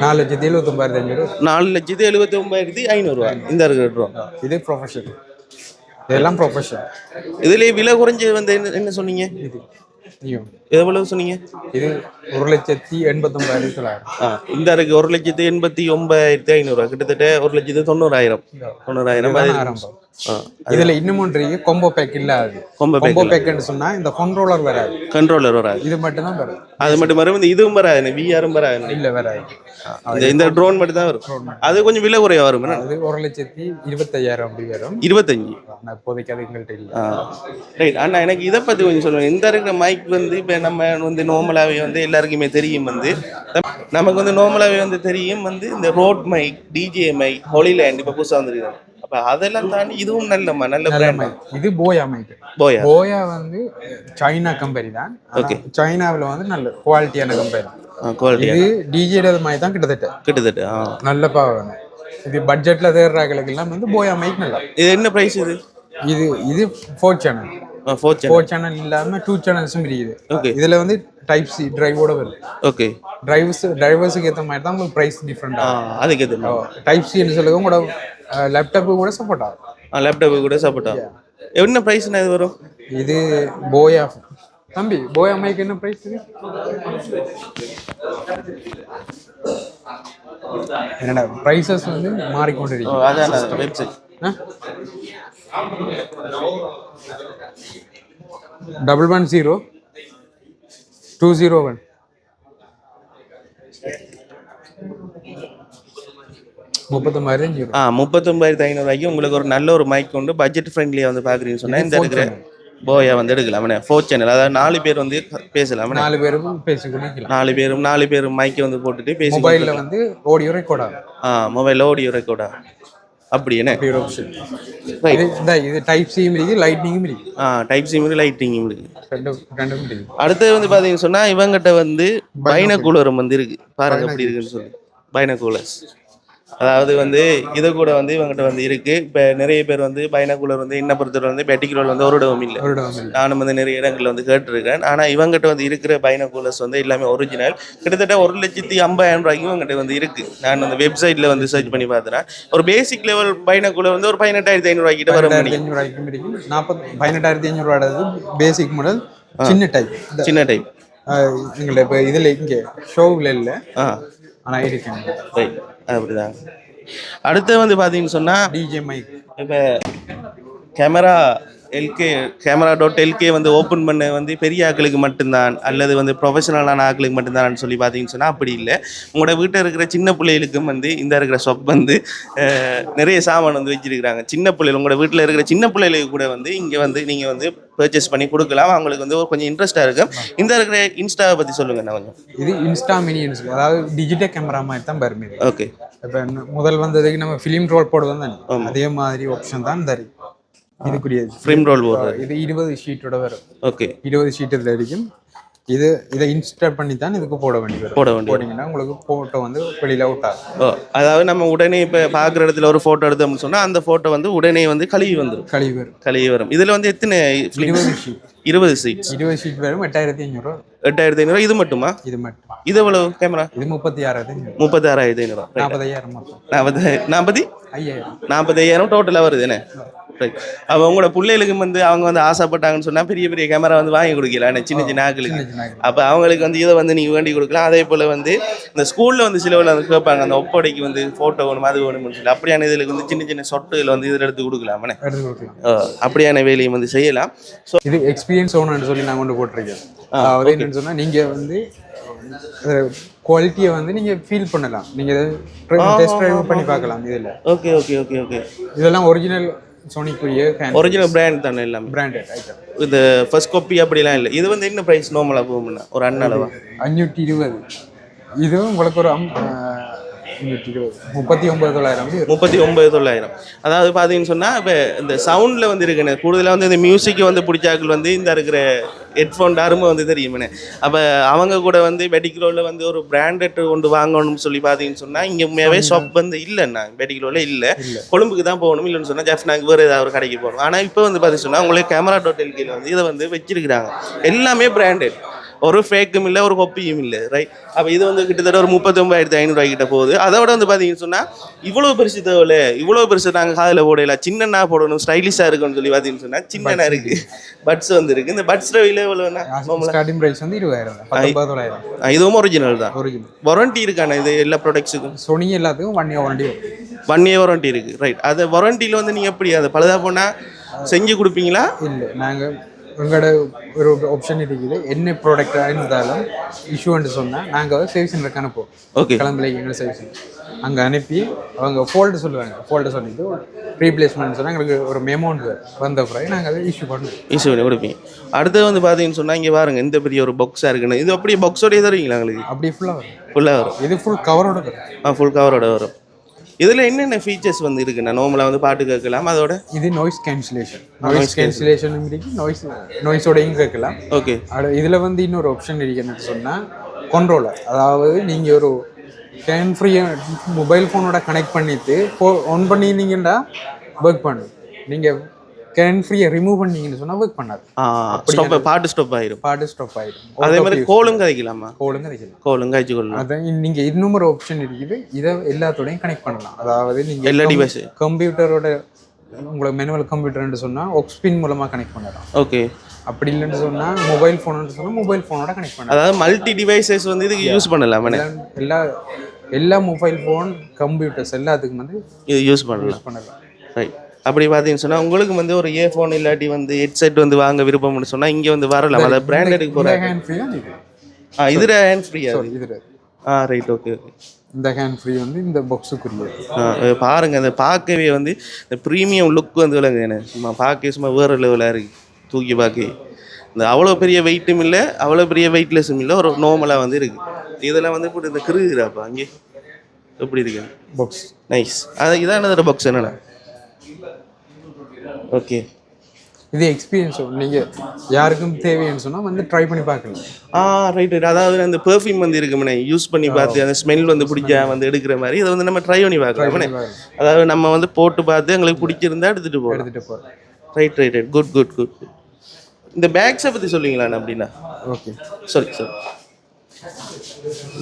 $4,79,500. 4,79,500 இந்த இருக்கிற. இது ப்ரொஃபஷன், இதெல்லாம் ப்ரொஃபஷன். இதுலேயே விலை குறைஞ்சது வந்து என்ன சொன்னீங்க? எவ்வளவு சொன்னீங்க? இது 1,89,900. இந்த இருக்கு 1,89,500, கிட்டத்தட்ட 1,90,000. இதுல இன்னும் ஒன்று கொம்போ பேக் இல்லாது. கொம்போ பேக்னு சொன்னா இந்த கண்ட்ரோலர் வராது. இது மட்டும் தான் வரும். அது மட்டும் வரும். இதுவும் வராது, விஆரும் வராது. இல்ல வராது. இந்த ட்ரோன் மட்டும் தான் வரும். அது கொஞ்சம் விலை குறையா வரும். அது 1,25,000 அப்படி வரும். 25 இப்போதைக்கு அது எங்கள்கிட்ட இல்ல. ரைட் அண்ணா, எனக்கு இதை பத்தி கொஞ்சம் சொல்லுவேன். இந்த இருக்கிற மைக் வந்து இப்போ நம்ம வந்து நார்மலாகவே வந்து எல்லாருக்குமே தெரியும். வந்து நமக்கு வந்து நார்மலாகவே வந்து தெரியும் வந்து இந்த road mic, DJ mic, Holy Land இப்போ புதுசாக வந்துருக்காங்க. அப்போ அதெல்லாம் தாண்டி இதுவும் நல்ல பிராண்ட். இது போயா மைக். போயா வந்து சைனா கம்பெனி தான். ஓகே, சைனாவில் வந்து நல்ல குவாலிட்டியான கம்பெனி. இது டிஜே மாதிரி தான் கிட்டத்தட்ட நல்ல பவர். இது பட்ஜெட்ல தேடுறாங்களுக்கு எல்லாம் வந்து போயா மைக் நல்லா. இது என்ன பிரைஸ்? இது 4 சேனல். 4 சேனல் இல்லாம 2 சேனல்ஸும் இருக்குது. இதுல வந்து டைப் சி டிரைவோட வருது. ஓகே, டிரைவர்ஸுக்கு ஏற்ற மாதிரி தான் உங்களுக்கு பிரைஸ் டிஃப்ரெண்ட் ஆகும். அதுக்கு ஏற்ற டைப் சின்னு சொல்லுங்க. உங்களோட லேப்டாப்பு கூட சப்போர்ட் ஆகும். லேப்டாப்பு கூட சப்போர்ட் ஆகும். என்ன பிரைஸ்னா இது வரும்? இது போயா தம்பி, போயா மைக் என்ன பிரைஸ்? என்னடா பிரைசஸ் வந்து மாறிக்கொண்டிருக்கு. அதான் வெப்சைட் 110-201. $39,500 உங்களுக்கு ஒரு நல்ல ஒரு மைக் கொண்டு பட்ஜெட் ஃப்ரெண்ட்லியா வந்து பாக்குறீங்கன்னு சொன்னா இந்த இருக்கிற போயா வந்து எடுக்கலாம். 4 சேனல், அதாவது 4 பேர் வந்து பேசலாம். 4 பேரும் பேசிக்கலாம். 4 பேரும் மைக்கை வந்து போட்டுட்டு பேசி மொபைல்ல வந்து ஆடியோ ரெக்கார்ட் ஆகும். மொபைல்ல ஆடியோ ரெக்கார்ட் ஆகும். அப்படி என்ன இது டைப் சி இருக்கு, லைட்னிங்கும் இருக்கு. டைப் சி இருக்கு, லைட்னிங்கும் இருக்கு. ரெண்டும் இருக்கு. அடுத்து வந்து பாத்தீங்கன்னு சொன்னா இவங்கிட்ட வந்து பைனகுலரும் வந்து இருக்கு. பாருங்க எப்படி இருக்குன்னு சொல்லி. பைனகுலர்ஸ், அதாவது வந்து இது கூட வந்து இவங்ககிட்ட வந்து இருக்கு. இப்போ நிறைய பேர் வந்து பைனகுலர் வந்து என்ன பொறுத்தவரை வந்து பெட்டிகுலர் வந்து ஒரு இடமும் இல்லை. நானும் வந்து நிறைய இடங்களில் வந்து கேட்டிருக்கேன். ஆனால் இவங்ககிட்ட வந்து இருக்கிற பைனகுலர்ஸ் வந்து எல்லாமே ஒரிஜினல். கிட்டத்தட்ட 1,50,000 இவங்ககிட்ட வந்து இருக்கு. நான் வந்து வெப்சைட்ல வந்து சர்ச் பண்ணி பார்த்தேன். ஒரு பேசிக் லெவல் பைனகுலர் வந்து ஒரு 18,500 கிட்ட வரும். 18,500 பேசிக் மாடல். சின்ன டைப் எங்கள்ட்ட இப்போ இதில் இங்கே ஷோவில் இல்லை, ஆனால் இருக்கேன். அப்படிதான். அடுத்து வந்து பார்த்தீங்கன்னு சொன்னால் டிஜே மைக். இப்போ கேமரா.lk வந்து ஓப்பன் பண்ண வந்து பெரிய ஆட்களுக்கு மட்டும்தான் அல்லது வந்து ப்ரொஃபஷனலான ஆட்களுக்கு மட்டும்தான் சொல்லி பார்த்தீங்கன்னு சொன்னால் அப்படி இல்லை. உங்களோட வீட்டில் இருக்கிற சின்ன பிள்ளைகளுக்கும் வந்து இந்த இருக்கிற ஷாப் வந்து நிறைய சாமான் வந்து வச்சிருக்கிறாங்க. சின்ன பிள்ளைகள், உங்களோட வீட்டில் இருக்கிற சின்ன பிள்ளைகளுக்கு கூட வந்து இங்கே வந்து நீங்கள் வந்து பர்ச்சேஸ் பண்ணி கொடுக்கலாம். அவங்களுக்கு வந்து கொஞ்சம் இன்ட்ரெஸ்ட்டாக இருக்கும். இந்த இருக்கிற இன்ஸ்டாவை பற்றி சொல்லுங்கள். நான் கொஞ்சம் இது இன்ஸ்டா மினி, அதாவது டிஜிட்டல் கேமரா மாதிரி தான் வருமே. ஓகே, இப்போ முதல் வந்ததுக்கு நம்ம ஃபிலிம் ரோல் போடுவோம் தானே, அதே மாதிரி ஆப்ஷன் தான் தரும். இதுக்குரிய ஃபிலிம் ரோல் போடுறது. இது 20 ஷீட்டோட வரும். ஓகே, 20 ஷீட் இதில் இருக்கும். இதை இன்ஸ்டால் பண்ணி தான் இதுக்கு போட வேண்டியது. போட்டிங்கன்னா உங்களுக்கு ஃபோட்டோ வந்து வெளியில் அவுட் ஆகும். அதாவது நம்ம உடனே இப்போ பார்க்குற இடத்துல ஒரு ஃபோட்டோ எடுத்தோம்னு சொன்னால் அந்த ஃபோட்டோ வந்து உடனே வந்து கழுவி வரும். இதில் வந்து எத்தனை? 20 ஷீட் வரும். 8,500. 8,500. இது மட்டுமா? இது மட்டும். இது எவ்வளவு கேமரா? இது 36,500. 36,500. 40,000 45,000 டோட்டலாக வருது என்ன? அப்போ உங்களோட பிள்ளைகளுக்கு வந்து அவங்க வந்து ஆசைப்பட்டாங்கன்னு சொன்னால் பெரிய பெரிய கேமரா வந்து வாங்கி கொடுக்கலாம் சின்ன ஆட்களுக்கு. அப்போ அவங்களுக்கு வந்து இதை வந்து நீங்கள் வேண்டி கொடுக்கலாம். அதே போல் வந்து இந்த ஸ்கூலில் வந்து சிலவில் வந்து கேட்பாங்க, அந்த ஒப்படைக்கு வந்து ஃபோட்டோ வேணும், அது வேணும்னு சொல்லி. அப்படியான இதில் வந்து சின்ன சொட்டுகள் வந்து இதில் எடுத்து கொடுக்கலாமே. அப்படியான வேலையும் வந்து செய்யலாம். ஸோ இது எக்ஸ்பீரியன்ஸ் ஓனர்னு சொல்லி நான் கொண்டு போட்டிருக்கேன். அதாவது என்னன்னு சொன்னால் நீங்கள் வந்து குவாலிட்டியை வந்து நீங்கள் ஃபீல் பண்ணலாம். நீங்கள் டெஸ்ட் ட்ரைவ் பண்ணி பார்க்கலாம் இதில். ஓகே, இதெல்லாம் ஒரிஜினல் சோனிக்குரிய ஒரிஜினல் பிராண்ட் தானே எல்லாமே? Branded item. இது ஃபர்ஸ்ட் காப்பி அப்படிலாம் இல்லை. இது வந்து என்ன ப்ரைஸ் நார்மலாக போகும்னா ஒரு அண்ணளவா? 520. இது உங்களுக்கு ஒரு 39,900 39,900. அதாவது பார்த்தீங்கன்னு சொன்னால் இப்போ இந்த சவுண்டில் வந்து இருக்குண்ணே கூடுதலாக வந்து இந்த மியூசிக் வந்து பிடிச்சாக்கள் வந்து இந்த இருக்கிற ஹெட்ஃபோன் அருமை வந்து தெரியுமேண்ணே. அப்போ அவங்க கூட வந்து பெட்டிக்ரோவில் வந்து ஒரு பிராண்டட் கொண்டு வாங்கணும்னு சொல்லி பார்த்தீங்கன்னு சொன்னால் இங்கே உண்மையாகவே ஷாப் வந்து இல்லைண்ணா பெட்டிக்ரோவில் இல்லை. கொழும்புக்கு தான் போகணும், இல்லைன்னு சொன்னால் ஜெஃப்னாக்கு வேறு ஏதாவது ஒரு கடைக்கு போகணும். ஆனால் இப்போ வந்து பார்த்தீங்கன்னு சொன்னால் உங்களுக்கு கேமரா டோட்டல் கீழே வந்து இதை வந்து வச்சிருக்கிறாங்க. எல்லாமே பிராண்டட், ஒரு ஃபேக்கும் இல்லை ஒரு கொப்பியும் இல்லை, ரைட். அப்போ இது வந்து கிட்டத்தட்ட ஒரு 39,500 கிட்ட போகுது. அதோட வந்து பார்த்தீங்கன்னு சொன்னால் இவ்வளோ பெருசு தேவையில்லை, இவ்வளோ பெருசு நாங்கள் காதில் போடல, சின்னனா போடணும் ஸ்டைலிஷாக இருக்குன்னு சொல்லி பார்த்தீங்கன்னு சொன்னால் சின்னனா இருக்குது. பட்ஸ் வந்து இருக்குது. இந்த பட்ஸ் விலை எவ்வளோண்ணா? ஸ்டார்டிங் பிரைஸ் வந்து 20,000. இதுவும் ஒரிஜினல் தான். ஒரிஜினல் வாரண்டி இருக்காண்ணா இது எல்லா ப்ராடக்ட்ஸுக்கும்? சோனி எல்லாத்துக்கும் 1 இயர் வாரண்டி. 1 இயர் வாரண்டி இருக்குது, ரைட். அது வாரண்டியில் வந்து நீங்கள் எப்படி அதை பழுதாக போனால் செஞ்சு கொடுப்பீங்களா? இல்லை, நாங்கள் எங்களோட ஒரு ஆப்ஷன் இருக்குது. என்ன ப்ராடக்டாக இருந்தாலும் இஷ்யூன்னு சொன்னால் நாங்கள் அதை சர்வீஸ் சென்டருக்கு அனுப்புவோம். ஓகே, கிளம்புல எங்களை சர்வீஸ் அங்கே அனுப்பி அவங்க ஃபோல்டு சொல்லுவாங்க. ஃபோல்டு சொல்லிட்டு ரீப்ளேஸ்மெண்ட் சொன்னால் எங்களுக்கு ஒரு அமௌண்ட் வந்த பிறகு நாங்கள் அதை இஷ்யூ பண்ணி கொடுப்பீங்க. அடுத்து வந்து பார்த்தீங்கன்னு சொன்னால் இங்கே பாருங்க இந்த பெரிய ஒரு பாக்ஸாக இருக்குன்னு. இது அப்படியே பாக்ஸோடய தருவீங்களா எங்களுக்கு? அப்படியே ஃபுல்லாக வரும். ஃபுல்லாக வரும். இது ஃபுல் கவரோட வரும். ஃபுல் கவரோட வரும். இதில் என்னென்ன ஃபீச்சர்ஸ் வந்து இருக்குண்ணா? நார்மலாக வந்து பாட்டு கேட்கலாம். அதோட இது நாய்ஸ் கேன்சலேஷன் இருக்கு. நாய்ஸோடையும் கேட்கலாம். ஓகே. இதில் வந்து இன்னொரு ஆப்ஷன் இருக்குன்னு சொன்னால் கண்ட்ரோலர். அதாவது நீங்கள் ஒரு கேன் ஃப்ரீ மொபைல் ஃபோனோட கனெக்ட் பண்ணிட்டு ஆன் பண்ணினீங்கன்னா ஒர்க் பண்ணும். நீங்கள் கேன் ஃப்ரீயை ரிமூவ் பண்ணீங்கன்னு சொன்னால் ஒர்க் பண்ணாது. பாட்டு ஸ்டாப் ஆயிடும். அதே மாதிரி கோலும் கதைக்கலாமா? கோலும் கழிச்சு கொள்ளலாம். அதான் நீங்கள் இன்னும் ஒரு ஆப்ஷன் இருக்குது. இதை எல்லாத்தோடையும் கனெக்ட் பண்ணலாம். அதாவது நீங்கள் எல்லா டிவைஸ் கம்ப்யூட்டரோட உங்களுக்கு மேனுவல் கம்ப்யூட்டர்னு சொன்னால் ஒக்ஸ்பின் மூலமாக கனெக்ட் பண்ணலாம். ஓகே. அப்படி இல்லைன்னு சொன்னால் மொபைல் ஃபோனுன்னு சொன்னால் மொபைல் ஃபோனோட கனெக்ட் பண்ணலாம். அதாவது மல்டி டிவைசஸ் வந்து இதுக்கு யூஸ் பண்ணலாம். எல்லா மொபைல் ஃபோன் கம்ப்யூட்டர்ஸ் எல்லாத்துக்கும் வந்து இது யூஸ் பண்ணலாம். ரைட். அப்படி பார்த்தீங்கன்னு சொன்னால் உங்களுக்கு வந்து ஒரு இயர்ஃபோன் இல்லாட்டி வந்து ஹெட்செட் வந்து வாங்க விருப்பம்னு சொன்னால் இங்கே வந்து வரலாம். அதாவது பிராண்டடுக்கு போகிறாங்க. இதில் ஹேண்ட் ஃப்ரீயா? ரைட். ஓகே. இந்த ஹேண்ட் ஃப்ரீ வந்து இந்த பாக்ஸுக்குரிய பாருங்கள். அந்த பார்க்கவே வந்து இந்த ப்ரீமியம் லுக் வந்து விளங்க எனக்கு சும்மா பார்க்க சும்மா வேறு லெவலாக இருக்குது. தூக்கி பார்க்க இந்த அவ்வளோ பெரிய வெயிட்டும் இல்லை, அவ்வளோ பெரிய வெயிட்லெஸ்ஸும் இல்லை, ஒரு நார்மலாக வந்து இருக்குது. இதெல்லாம் வந்து இப்படி இந்த கிருகிறாப்பா அங்கே எப்படி இருக்கு பாக்ஸ். நைஸ். அது இதான பாக்ஸ் என்னண்ணா? ஓகே. இது எக்ஸ்பீரியன்ஸ் நீங்கள் யாருக்கும் தேவைன்னு சொன்னால் வந்து ட்ரை பண்ணி பார்க்கலாம். ரைட். அதாவது அந்த பெர்ஃப்யூம் வந்து இருக்குமே யூஸ் பண்ணி பார்த்து அந்த ஸ்மெல் வந்து பிடிச்சா வந்து எடுக்கிற மாதிரி இதை வந்து நம்ம ட்ரை பண்ணி பார்க்கலாம். அதாவது நம்ம வந்து போட்டு பார்த்து எங்களுக்கு பிடிச்சிருந்தா எடுத்துகிட்டு போகிறோம். ரைட். குட். இந்த பேக்ஸை பற்றி சொல்லுவீங்களா அப்படின்னா? ஓகே. சரி.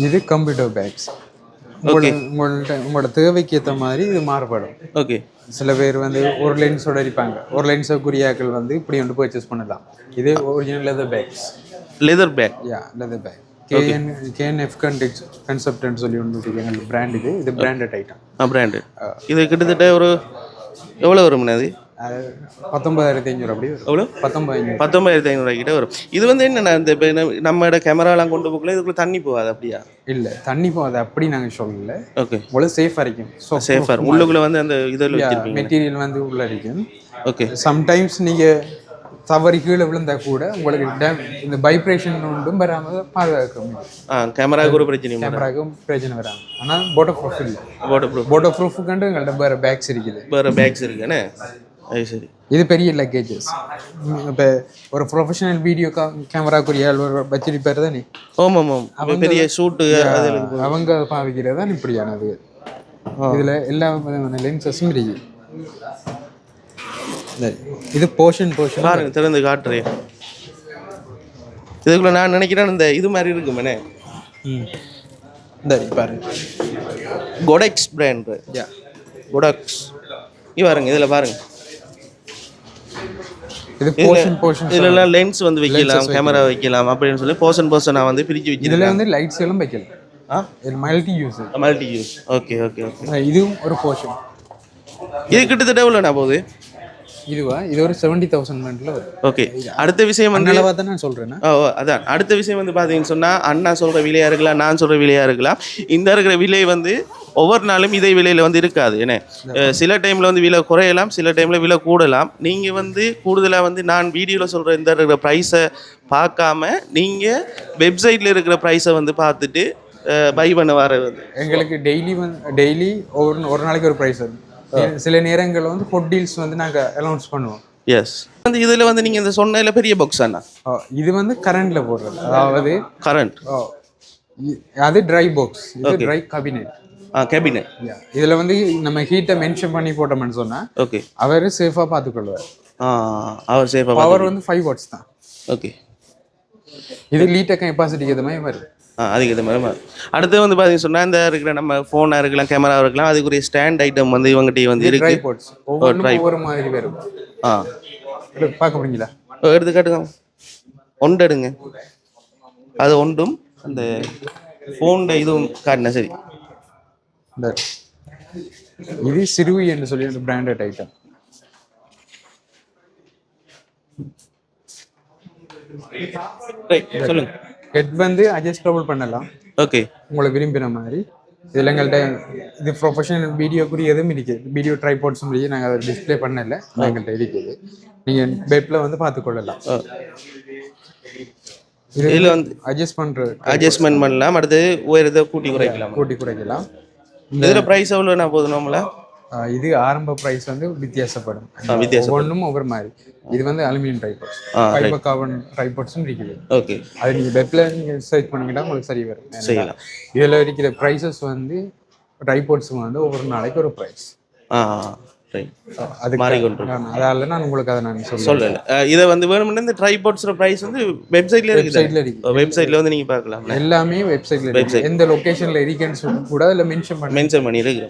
இது கம்ப்யூட்டர் பேக்ஸ். உங்களோட தேவைக்கு ஏற்ற மாதிரி இது மாறுபடும். ஓகே. சில பேர் வந்து ஒரு லென்ஸோட இருப்பாங்க. ஒரு லென்ஸுக்குரியாக்கள் வந்து இப்படி வந்து பர்ச்சேஸ் பண்ணலாம். இது original leather bags. Leather bag. KNF கன்செப்ட்னு சொல்லி ஒன்று எங்களுக்கு பிராண்ட். இது பிராண்டட் ஐட்டம். பிராண்டட். இது கிட்டத்தட்ட ஒரு எவ்வளோ வரும்ண்ணா? அது 19,500 அப்படி. எவ்வளோ? 19,500 கிட்ட வரும். இது வந்து என்னென்ன இந்த நம்மளோட கேமராலாம் கொண்டு போகல இதுக்குள்ள தண்ணி போகாது அப்படியா? இல்லை, தண்ணி போகாது அப்படி நாங்கள் சொல்லலை. ஓகே. இவ்வளோ சேஃபாக இருக்கும். சேஃபாக உள்ளுக்குள்ளே வந்து அந்த இதில் வச்சிருப்பீங்க மெட்டீரியல் வந்து உள்ளே இருக்கும். ஓகே. சம்டைம்ஸ் நீங்கள் தவறி கீழே விழுந்தா கூட உங்களுக்கு இந்த வைப்ரேஷன் ஒன்றும் வராமல் பாதுகாக்க. கேமராவுக்கு ஒரு பிரச்சனையும் வராமல். ஆனால் போட்டோ ப்ரூஃப் இல்லை. போட்டோ ப்ரூஃபுக்காண்டு எங்கள்கிட்ட வேறு பேக்ஸ் இருக்குன்னு. அது சரி. இது பெரிய லக்கேஜஸ். இப்போ ஒரு ப்ரொஃபஷனல் வீடியோ கேமராக்குரிய வச்சிருப்பாரு தானே. ஆமாம். பெரிய ஷூட்டு அவங்க பாவிக்கிறது தான் இப்படியானது. இதில் எல்லா விதமான லென்சஸும் இருக்கு. இது போர்ஷன் பாருங்க, திறந்து காட்டுறேன். இதுக்குள்ள நான் நினைக்கிறேன் இந்த இது மாதிரி இருக்குமே. பாருங்க, கோடெக்ஸ் பிராண்ட். கோடெக்ஸ். இது பாருங்க, இதில் பாருங்க. இது போர்ஷன் இதெல்லாம் லென்ஸ் வந்து வைக்கலாம், கேமரா வைக்கலாம் அப்படின்னு சொல்லி போர்ஷனாக வந்து பிரித்து வைக்கலாம். இதில் வந்து லைட்ஸ் எல்லாம் வைக்கலாம். Multi use. ஓகே. இதுவும் ஒரு போர்ஷன். இது கிட்டத்தட்ட எவ்வளோண்ணா போகுது? இது ஒரு 70,000 வரும். ஓகே. அடுத்த விஷயம் வந்து நான் சொல்றேன். அதான் அடுத்த விஷயம் வந்து பார்த்தீங்கன்னு சொன்னால் அண்ணா சொல்கிற விலையாக இருக்கலாம், நான் சொல்கிற விலையாக இருக்கலாம். இந்த இருக்கிற விலை வந்து ஒவ்வொரு நாளும் இதே விலையில் வந்து இருக்காது. ஏன்னா சில டைமில் வந்து விலை குறையலாம், சில டைமில் விலை கூடலாம். நீங்கள் வந்து கூடுதலாக வந்து நான் வீடியோவில் சொல்கிற இந்த இருக்கிற ப்ரைஸை பார்க்காம நீங்கள் வெப்சைட்டில் இருக்கிற ப்ரைஸை வந்து பார்த்துட்டு பை பண்ண வர்றது? எங்களுக்கு டெய்லி ஒரு நாளைக்கு ஒரு ப்ரைஸ் வரும். சில நேரங்களில் வந்து ஃபுட் டீல்ஸ் வந்து நாங்கள் அனௌன்ஸ் பண்ணுவோம். எஸ். வந்து இதில் வந்து நீங்கள் இந்த சொன்ன பெரிய பாக்ஸ் அண்ணா இது வந்து கரண்டில் போடுறது, அதாவது கரண்ட். அது ட்ரை பாக்ஸ், இது ட்ரை கேபினெட். கேபினெட். இதில் வந்து நம்ம ஹீட்டை மென்ஷன் பண்ணி போட்டோம்னு சொன்னால் ஓகே அவர் சேஃபாக பார்த்துக்கொள்வார். அவர் சேஃபாக பவர் வந்து 5 வாட்ஸ் தான். ஓகே. இது லீட்டர் கெப்பாசிட்டிக்கு ஏற்ற மாதிரி வரும். அதுக்கு ஏற்ற மாதிரி அடுத்து வந்து பார்த்தீங்கன்னு சொன்னால் இந்த இருக்கிற நம்ம ஃபோனாக இருக்கலாம், கேமராவாக இருக்கலாம், அதுக்குரிய ஸ்டாண்ட் ஐட்டம் வந்து இவங்ககிட்ட வந்து இருக்கு. ட்ரைபாட்ஸ் ஒவ்வொரு மாதிரி வரும். பார்க்க முடியுங்களா? எடுத்துக்காட்டுங்க, ஒன்று எடுங்க. அது ஒன்றும் அந்த ஃபோன் இதுவும் காட்டினா சரி. இது சிறுவி என்று சொல்லி அந்த பிராண்டட் ஐட்டம். சொல்லுங்க. ஹெட் வந்து அட்ஜஸ்டபிள் பண்ணலாம். ஓகே. உங்களை விரும்பின மாதிரி. இதில் எங்கள்கிட்ட இது ப்ரொஃபஷனல் வீடியோக்குரிய எதுவும் இருக்குது. வீடியோ ட்ரைபாட்ஸும் இருக்குது, நாங்கள் அதை டிஸ்பிளே பண்ணல, எங்கள்கிட்ட இருக்குது. நீங்கள் பெட்டில் வந்து பார்த்துக்கொள்ளலாம். இதில் வந்து அட்ஜஸ்ட்மெண்ட் பண்ணலாம். அடுத்து உயரத்தை கூட்டி குறைக்கலாம். இதில் ப்ரைஸ் எவ்வளோனா போதும் நம்மள? இது ஆரம்ப ப்ரைஸ் வந்து வித்தியாசப்படும், ஒவ்வொன்றும் ஒவ்வொரு மாதிரி. இது வந்து அலுமினியம் ட்ரைபாட்ஸ், ஃபைபர் கார்பன் ட்ரைபாட்ஸும் இருக்குது. ஓகே. அது நீங்கள் வெப்பில் நீங்கள் சர்ச் பண்ணிக்கிட்டால் உங்களுக்கு சரி வரும். இதில் இருக்கிற ப்ரைஸஸ் வந்து ட்ரைபாட்ஸும் வந்து ஒவ்வொரு நாளைக்கு ஒரு ப்ரைஸ். அது அதால நான் உங்களுக்கு அதை நான் சொல்லலை. இதை வந்து வேணும்னா இந்த ட்ரைபாட்ஸோட ப்ரைஸ் வந்து வெப்சைட்ல இருக்கு. வெப்சைட்ல வந்து நீங்க பார்க்கலாம். எல்லாமே வெப்சைட்ல எந்த லொகேஷன்ல இருக்குன்னு கூட அதில் மென்ஷன் பண்ணி இருக்கு.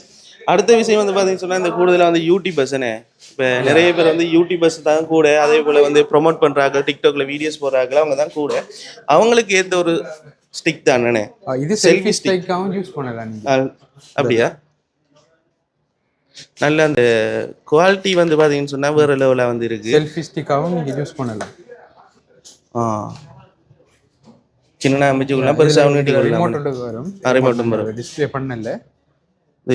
அடுத்த விஷயம் வந்து பார்த்தீங்கன்னு சொன்னால் இந்த கூடுதலாக வந்து யூடியூபர்ஸ்னே இப்போ நிறைய பேர் வந்து யூடியூபர்ஸ் தான் கூட, அதே போல் வந்து ப்ரொமோட் பண்ணுறாங்க, டிக்டாக்ல வீடியோஸ் போடுறாங்க, அவங்க தான் கூட. அவங்களுக்கு ஏற்ற ஒரு ஸ்டிக் தானே இது. செல்ஃபி ஸ்டிக்காகவும் யூஸ் பண்ணலாம். அப்படியா? நல்ல அந்த குவாலிட்டி வந்து பார்த்தீங்கன்னு சொன்னால் வேறு லெவலில் வந்து இருக்குது. செல்ஃபி ஸ்டிக்காகவும் நீங்கள் யூஸ் பண்ணலாம். சின்ன அமைச்சுக்கலாம், பெருசாக ரிமோட் வரும், டிஸ்பிளே பண்ணல.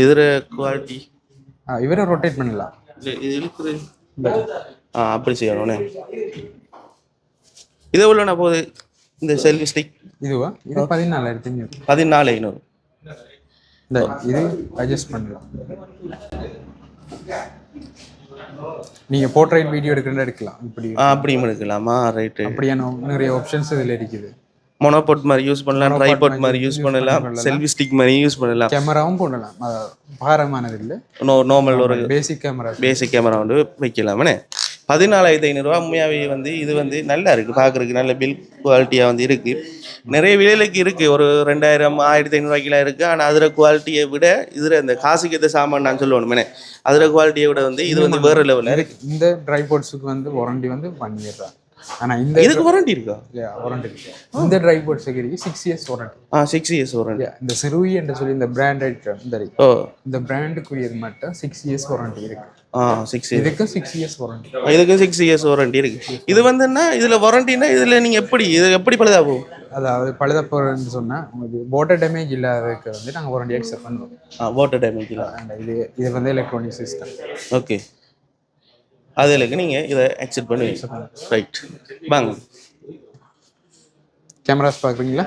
இதர குவாலிட்டி இவரை ரொட்டேட் பண்ணலாம். இது இழுக்குது. அப்படி செய்யணும்னே. இது எவ்வளோண்ணா போகுது இந்த செல்ஃபி ஸ்டிக்? இதுவா? இது 14,500. 14,500. இது அட்ஜஸ்ட் பண்ணலாம். நீங்கள் போர்ட்ரைட் வீடியோ எடுக்கலாம். அப்படியும் எடுக்கலாமா? ரைட்டு. அப்படியான நிறைய ஆப்ஷன்ஸ் இதில் இருக்குது. மோனோபோட் மாதிரி யூஸ் பண்ணலாம், ட்ரைபாட் மாதிரி யூஸ் பண்ணலாம், செல்ஃபி ஸ்டிக் மாதிரி யூஸ் பண்ணலாம், கேமராவும் போடலாம். பாரமானது இல்லை, நார்மல் ஒரு பேசிக் கேமரா வந்து வைக்கலாமே. 14,500 உண்மையாகவே வந்து இது வந்து நல்லா இருக்குது பார்க்குறதுக்கு, நல்ல பில் குவாலிட்டியாக வந்து இருக்குது. நிறைய விலைக்கு இருக்குது, ஒரு 2,000 1,500 இருக்குது. ஆனால் அதில் குவாலிட்டியை விட இதில் இந்த காசுக்கு எந்த சாமான் நான் சொல்லணுமே, அதில் குவாலிட்டியை விட வந்து இது வந்து வேறு லெவலில் இருக்குது. இந்த ட்ரைபாட்ஸுக்கு வந்து வாரண்டி வந்து 1 year தான். ஆனால் இதுக்கு வாரண்டி இருக்கா? வாரண்டி இருக்கு. இந்த tripod security 6 years warranty. 6 years warranty. இந்த சிறுவி என்று சொல்லி இந்த பிராண்ட் ஐட்டம் இந்த பிராண்டுக்குரியது மட்டும் 6 years வாரண்டி இருக்கு. 6 years. இதுக்கு 6 years வாரண்டி. இதுக்கு 6 years வாரண்டி இருக்கு. இது வந்துன்னா இதுல வாரண்டினா இதுல நீங்க எப்படி பழுதா போகும்? அதாவது பழுத போறேன்னு சொன்னா உங்களுக்கு வாட்டர் டேமேஜ் இல்லாததுக்கு வந்து நாங்கள் வாரண்டி அக்செப்ட் பண்ணுவோம். வாட்டர் டேமேஜ் இல்லை. இது வந்து எலக்ட்ரானிக் சிஸ்டம். ஓகே. அதுக்கு நீங்கள் இதை அக்செப்ட் பண்ணுவீங்க. ரைட். வாங்க கேமராஸ் பார்க்குறீங்களா?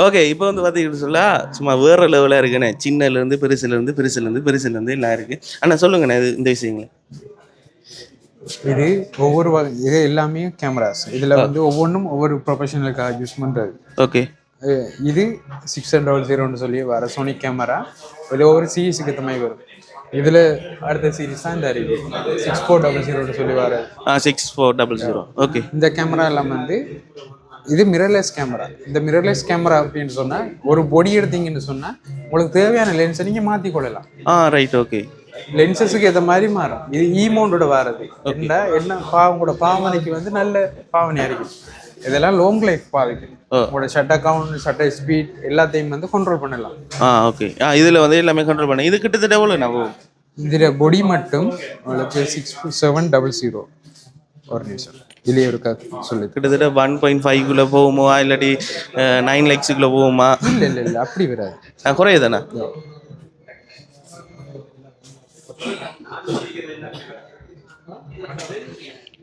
ஓகே. இப்போ வந்து பார்த்தீங்கன்னு சொல்ல சும்மா வேறு லெவலாக இருக்குண்ணே. சின்னலேருந்து பெருசுலேருந்து எல்லாம் இருக்குது. ஆனால் சொல்லுங்கண்ணே இந்த விஷயங்கள். இது ஒவ்வொரு இது எல்லாமே கேமராஸ். இதில் வந்து ஒவ்வொன்றும் ஒவ்வொரு ப்ரொஃபஷனலுக்காக யூஸ் பண்ணுறது. ஓகே. இது 600 சொல்லி வர சோனிக் கேமரா. இது ஒவ்வொரு சீரீஸுக்கு ஏற்ற மாதிரி வரும். இதில் அடுத்த சீரீஸ் தான் இந்த 6400 சொல்லி வர 6400. ஓகே. இந்த கேமரா எல்லாம் வந்து இது மிரர்லெஸ் கேமரா. இந்த மிரர்லெஸ் கேமரா அப்படின்னு சொன்னால் ஒரு பொடி எடுத்தீங்கன்னு சொன்னால் உங்களுக்கு தேவையான லென்ஸை நீங்கள் மாற்றிக்கொள்ளலாம். ரைட். ஓகே. லென்சஸுக்கு ஏற்ற மாதிரி மாறும். இது ஈமௌண்டோட வர்றது என்ன உங்களோட பாவனைக்கு வந்து நல்ல பாவனையாக இருக்குது. இதெல்லாம் லாங் லைஃப் பாவிக்கும். உங்களோட ஷட்டர் கவுண்ட், ஷட்டர் ஸ்பீட் எல்லாத்தையும் வந்து கண்ட்ரோல் பண்ணலாம். ஓகே. இதில் வந்து எல்லாமே கண்ட்ரோல் பண்ண. இது கிட்டத்தட்ட எவ்வளோ நம்ம இதில் பொடி மட்டும் உங்களுக்கு 6700 ஒரு நிமிஷம் இதுலேயே இருக்கா சொல்லு. கிட்டத்தட்ட 1.5 போகுமா இல்லாட்டி 9 lakhs போகுமா? இல்லை அப்படி வராது. குறையுதாண்ணா?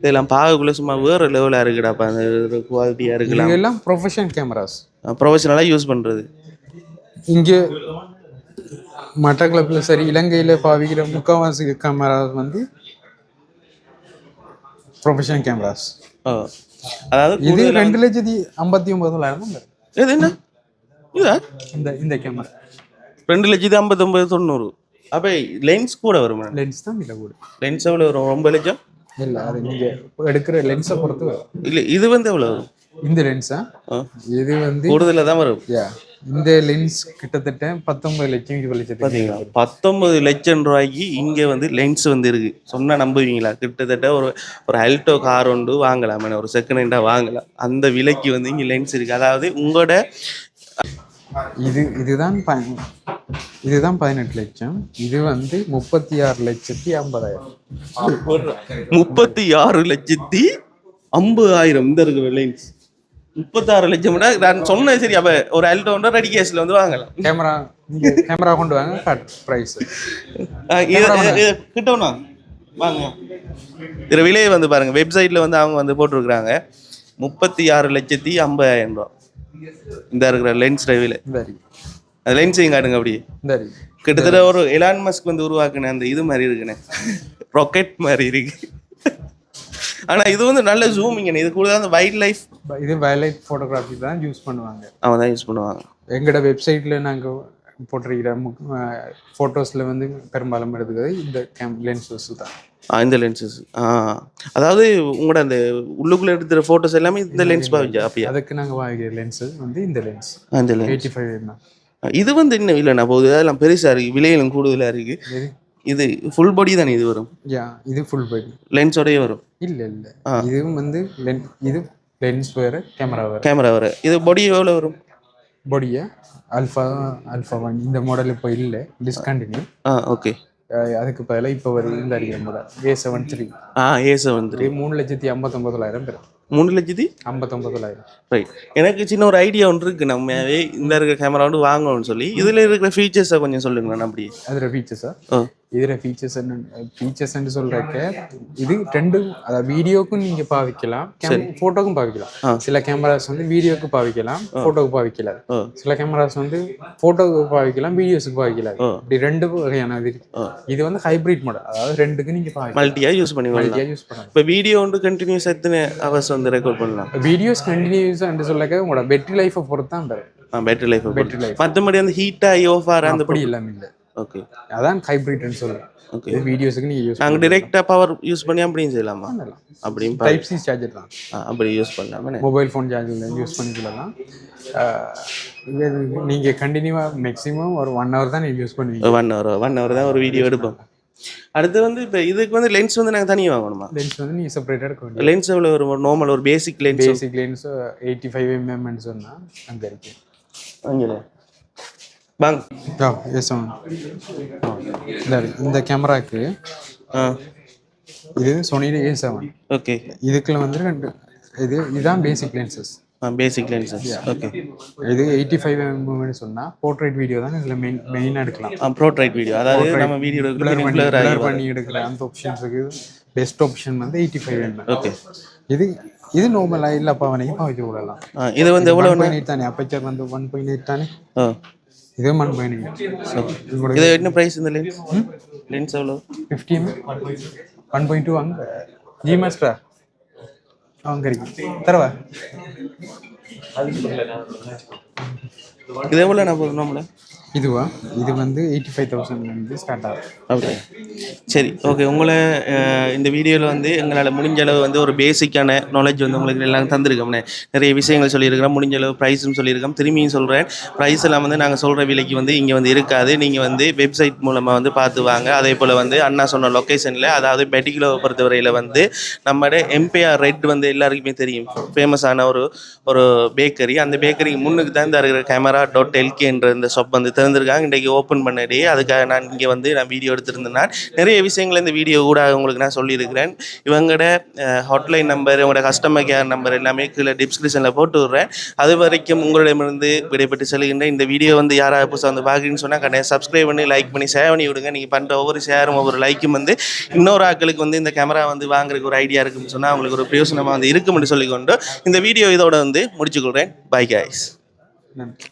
இதெல்லாம் பார்க்கக்குள்ள சும்மா வேறு லெவலாக இருக்குடாப்பா. அந்த குவாலிட்டியாக இருக்கலாம். இதெல்லாம் ப்ரொஃபஷனல் கேமராஸ், ப்ரொஃபஷனலாக யூஸ் பண்ணுறது. இங்கே மட்டக்களப்பில் சரி இலங்கையில் பாவிக்கிற முக்கால்வாசி கேமரா வந்து ப்ரொஃபஷனல் கேமராஸ். அதாவது இது 2,59,000 இது என்ன இதா இந்த கேமரா 2,59,90. அப்போ லென்ஸ் கூட வரும். லென்ஸ் தான் இல்லை கூட. லென்ஸ் எவ்வளோ வரும்? 9 லட்சம் இல்லை, அது நீங்கள் எடுக்கிற லென்ஸை பொறுத்து வரும். இல்லை, இது வந்து எவ்வளோ வரும்? இந்த லென்ஸா இது வந்து கூடுதலாக தான் வரும். இந்த லென்ஸ் கிட்டத்தட்ட 19 லட்சம் 20 லட்சம். பார்த்தீங்களா, 19 லட்சம் ரூபாய்க்கு இங்கே வந்து லென்ஸ் வந்து இருக்கு. சொன்னால் நம்புவீங்களா? கிட்டத்தட்ட ஒரு அல்டோ கார் ஒன்று வாங்கலாம், ஒரு செகண்ட் ஹேண்டாக வாங்கலாம். அந்த விலைக்கு வந்து இங்கே லென்ஸ் இருக்கு. அதாவது உங்களோட இதுதான் 18 லட்சம். இது வந்து 36,50,000. 36,50,000 இந்த இருக்கிற லென்ஸ் 36 லட்சம். நான் சொன்னேன் சரி. அப்போ ஒரு அல்டோ ரெடி கேஸில் வந்து வாங்கலாம். கேமரா கொண்டு வாங்க, கட் ப்ரைஸ் கிட்டோண்ணா வாங்க. இதில் விலையை வந்து பாருங்க, வெப்சைட்டில் வந்து அவங்க வந்து போட்டிருக்கிறாங்க 36,50,000 ரூபா இந்த இருக்கிற லென்ஸ் விலை. அந்த லென்ஸையும் காட்டுங்க. அப்படியே கிட்டத்தட்ட ஒரு எலான் மஸ்க் வந்து உருவாக்குன அந்த இது மாதிரி இருக்குண்ணே, ராக்கெட் மாதிரி இருக்கு. ஆனால் இது வந்து நல்ல ஜூமிங். இது கூட அந்த வைல்ட் லைஃப் ஃபோட்டோகிராஃபி தான் யூஸ் பண்ணுவாங்க. அவன் தான் யூஸ் பண்ணுவாங்க. எங்களோட வெப்சைட்டில் நாங்கள் போட்டிருக்கிற ஃபோட்டோஸில் வந்து பெரும்பாலும் எடுத்துக்கிறது இந்த லென்ஸஸ் தான். இந்த லென்சஸ். அதாவது உங்களோட அந்த உள்ளுக்குள்ளே எடுத்துகிற ஃபோட்டோஸ் எல்லாமே இந்த லென்ஸ் பாவிச்சா? அப்படியே அதுக்கு நாங்கள் வாங்கிக்கிற லென்ஸு வந்து இந்த லென்ஸ். அந்த லென்ஸ் 85 தான். இது வந்து இன்னும் இல்லைண்ணா போகுது, அதெல்லாம் பெருசாக இருக்குது, விலையிலும் கூடுதலாக இருக்குது. இது ஃபுல் பாடி தானே இது வரும்? இது ஃபுல் பாடி லென்ஸோடய வரும். இல்லை, இதுவும் வந்து இது லென்ஸ் வேறு, கேமரா வேறு. இது பாடி எவ்வளோ வரும்? பாடியா ஆல்ஃபா 1 இந்த மாடல் இப்போ இல்லை, டிஸ்கண்டினியூ. ஓகே. அதுக்கு பதிலாக இப்போ வருது இந்த அறிவியல் மாடல் A73. A73 3,59,000 பேர். 3,59,000. ரைட். எனக்கு சின்ன ஒரு ஐடியா ஒன்று இருக்குது. நம்மவே இந்த இருக்கிற கேமரா வந்து வாங்கணும்னு சொல்லி. இதில் இருக்கிற ஃபீச்சர்ஸை கொஞ்சம் சொல்லுங்களேன். அப்படி அதில் ஃபீச்சர்ஸா? இதில் ஃபீச்சர்ஸ்ன்னு சொல்கிறக்க இது ரெண்டும், அதாவது வீடியோக்கும் நீங்கள் பாவிக்கலாம், ஃபோட்டோக்கும் பாவிக்கலாம். சில கேமராஸ் வந்து வீடியோக்கு பாவிக்கலாம், ஃபோட்டோக்கு பாவிக்கலாம். சில கேமராஸ் வந்து ஃபோட்டோக்கு பாவிக்கலாம், வீடியோஸுக்கு பாவிக்கலாம். இப்படி 2 வகையான இது. இது வந்து ஹைப்ரிட் மாடல், அதாவது 2க்கு நீங்கள் மல்டியாக யூஸ் பண்ணலாம். இப்போ வீடியோ வந்து கண்டினியூஸ் எத்தனை ஹவர்ஸ் வந்து ரெக்கார்ட் பண்ணலாம்? வீடியோஸ் கண்டினியூஸாக சொல்லக்க உங்களோட பேட்டரி லைஃபை பொறுத்து தான் பாரு. பேட்டரி லைஃப் மற்றபடி அந்த ஹீட்டாக ஓஃபார் அந்த அப்படி இல்லாமல் இல்லை. ஓகே, அதான் ஹைப்ரிட்னு சொல்லுவேன். ஓகே, வீடியோஸ்க்கு நீங்கள் யூஸ் நாங்கள் டிரெக்டாக பவர் யூஸ் பண்ணி அப்படியும் செய்யலாமா? அப்படியும் டைப் சி சார்ஜர் தான், அப்படி யூஸ் பண்ணலாம். மொபைல் ஃபோன் சார்ஜரில் யூஸ் பண்ணிக்கலாம். நீங்கள் கண்டினியூவாக மேக்ஸிமம் ஒரு 1 hour தான் நீங்கள் யூஸ் பண்ணுவீங்க. 1 hour தான் ஒரு வீடியோ எடுப்போம். அடுத்து வந்து இப்போ இதுக்கு வந்து லென்ஸ் வந்து நாங்கள் தனியாக வாங்கணுமா? லென்ஸ் வந்து நீங்கள் செப்பரேட்டாக எடுக்க வேண்டிய. லென்ஸ் எவ்வளோ ஒரு நார்மல் ஒரு பேசிக் லென்ஸ் 85 mm சொன்னால் அங்கே இருக்கு. அங்கே வாங்க. இந்த கேமராக்கு இது சோனியில் A7. ஓகே. இதுக்குள்ள வந்து இதுதான் பேசிக் லென்சஸ். பேசிக் லென்சஸ். ஓகே. இது 85 mm சொன்னால் போர்ட்ரைட் வீடியோ தான் இதில் மெயினாக எடுக்கலாம். போர்ட்ரைட் வீடியோ, அதாவது நம்ம வீடியோ பிளர் பண்ணி எடுக்கிற அந்த ஆப்ஷன்ஸுக்கு பெஸ்ட் ஆப்ஷன் வந்து 85 mm. ஓகே. இது நார்மலாக இல்லைப்பா வரைக்கும் பாவிக்க விடலாம். இது வந்து எவ்வளோ 1.8 தானே, அப்பச்சர் வந்து 1.8 தானே. இது 1.8. இது என்ன ப்ரைஸ் இந்த லென்ஸ்? லென்ஸ் எவ்வளோ? 50 mm 1.2 அங்கே ஜி மாஸ்டரா அங்கே இருக்கு தரவா. இது எவ்வளோ நான் போதும் நம்மள? இதுவா? இது வந்து 85,000 ஸ்டார்ட் ஆகும். ஓகே, சரி. ஓகே, உங்களை இந்த வீடியோவில் வந்து எங்களால் முடிஞ்ச அளவு வந்து ஒரு பேசிக்கான நாலேஜ் வந்து உங்களுக்கு எல்லாம் தந்திருக்கோம்னே. நிறைய விஷயங்கள் சொல்லியிருக்கிறோம், முடிஞ்ச அளவு ப்ரைஸும் சொல்லியிருக்கோம். திரும்பியும் சொல்கிறேன், ப்ரைஸ் எல்லாம் வந்து நாங்கள் சொல்கிற விலைக்கு வந்து இங்கே வந்து இருக்காது. நீங்கள் வந்து வெப்சைட் மூலமாக வந்து பார்த்து வாங்க. அதே போல் வந்து அண்ணா சொன்ன லொக்கேஷனில், அதாவது பெட்டிகுலோவை பொறுத்தவரையில் வந்து நம்மளோட எம்பிஆர் ரெட் வந்து எல்லாருக்குமே தெரியும், ஃபேமஸான ஒரு பேக்கரி. அந்த பேக்கரிக்கு முன்னுக்கு தான் இந்த இருக்கிற camera.lkன்ற இந்த ஷாப் வந்து திறந்திருக்காங்க. இன்றைக்கு ஓப்பன் பண்ணதே அதுக்காக நான் இங்கே வந்து நான் வீடியோ எடுத்திருந்தேன். நிறைய விஷயங்கள் இந்த வீடியோ கூட உங்களுக்கு நான் சொல்லியிருக்கிறேன். இவங்களோட ஹாட்லைன் நம்பர், உங்களோட கஸ்டமர் கேர் நம்பர் எல்லாமே கீழே டிஸ்கிரிப்ஷனில் போட்டு விட்றேன். அது வரைக்கும் உங்களிடமிருந்து விடைபெற்று செல்கின்றேன். இந்த வீடியோ வந்து யாராவது புதுசாக வந்து பார்க்குறீங்கன்னு சொன்னால் கண்டிப்பாக சப்ஸ்கிரைப் பண்ணி லைக் பண்ணி ஷேர் பண்ணி விடுங்க. நீங்கள் பண்ணுற ஒவ்வொரு ஷேரும் ஒவ்வொரு லைக்கும் வந்து இன்னொரு ஆட்களுக்கு வந்து இந்த கேமரா வந்து வாங்குறதுக்கு ஒரு ஐடியா இருக்குன்னு சொன்னால் அவங்களுக்கு ஒரு பிரயோசனமாக வந்து இருக்கும்னு சொல்லிக்கொண்டு இந்த வீடியோ இதோட வந்து முடிச்சுக்கொள்கிறேன். Bye guys. நன்றி.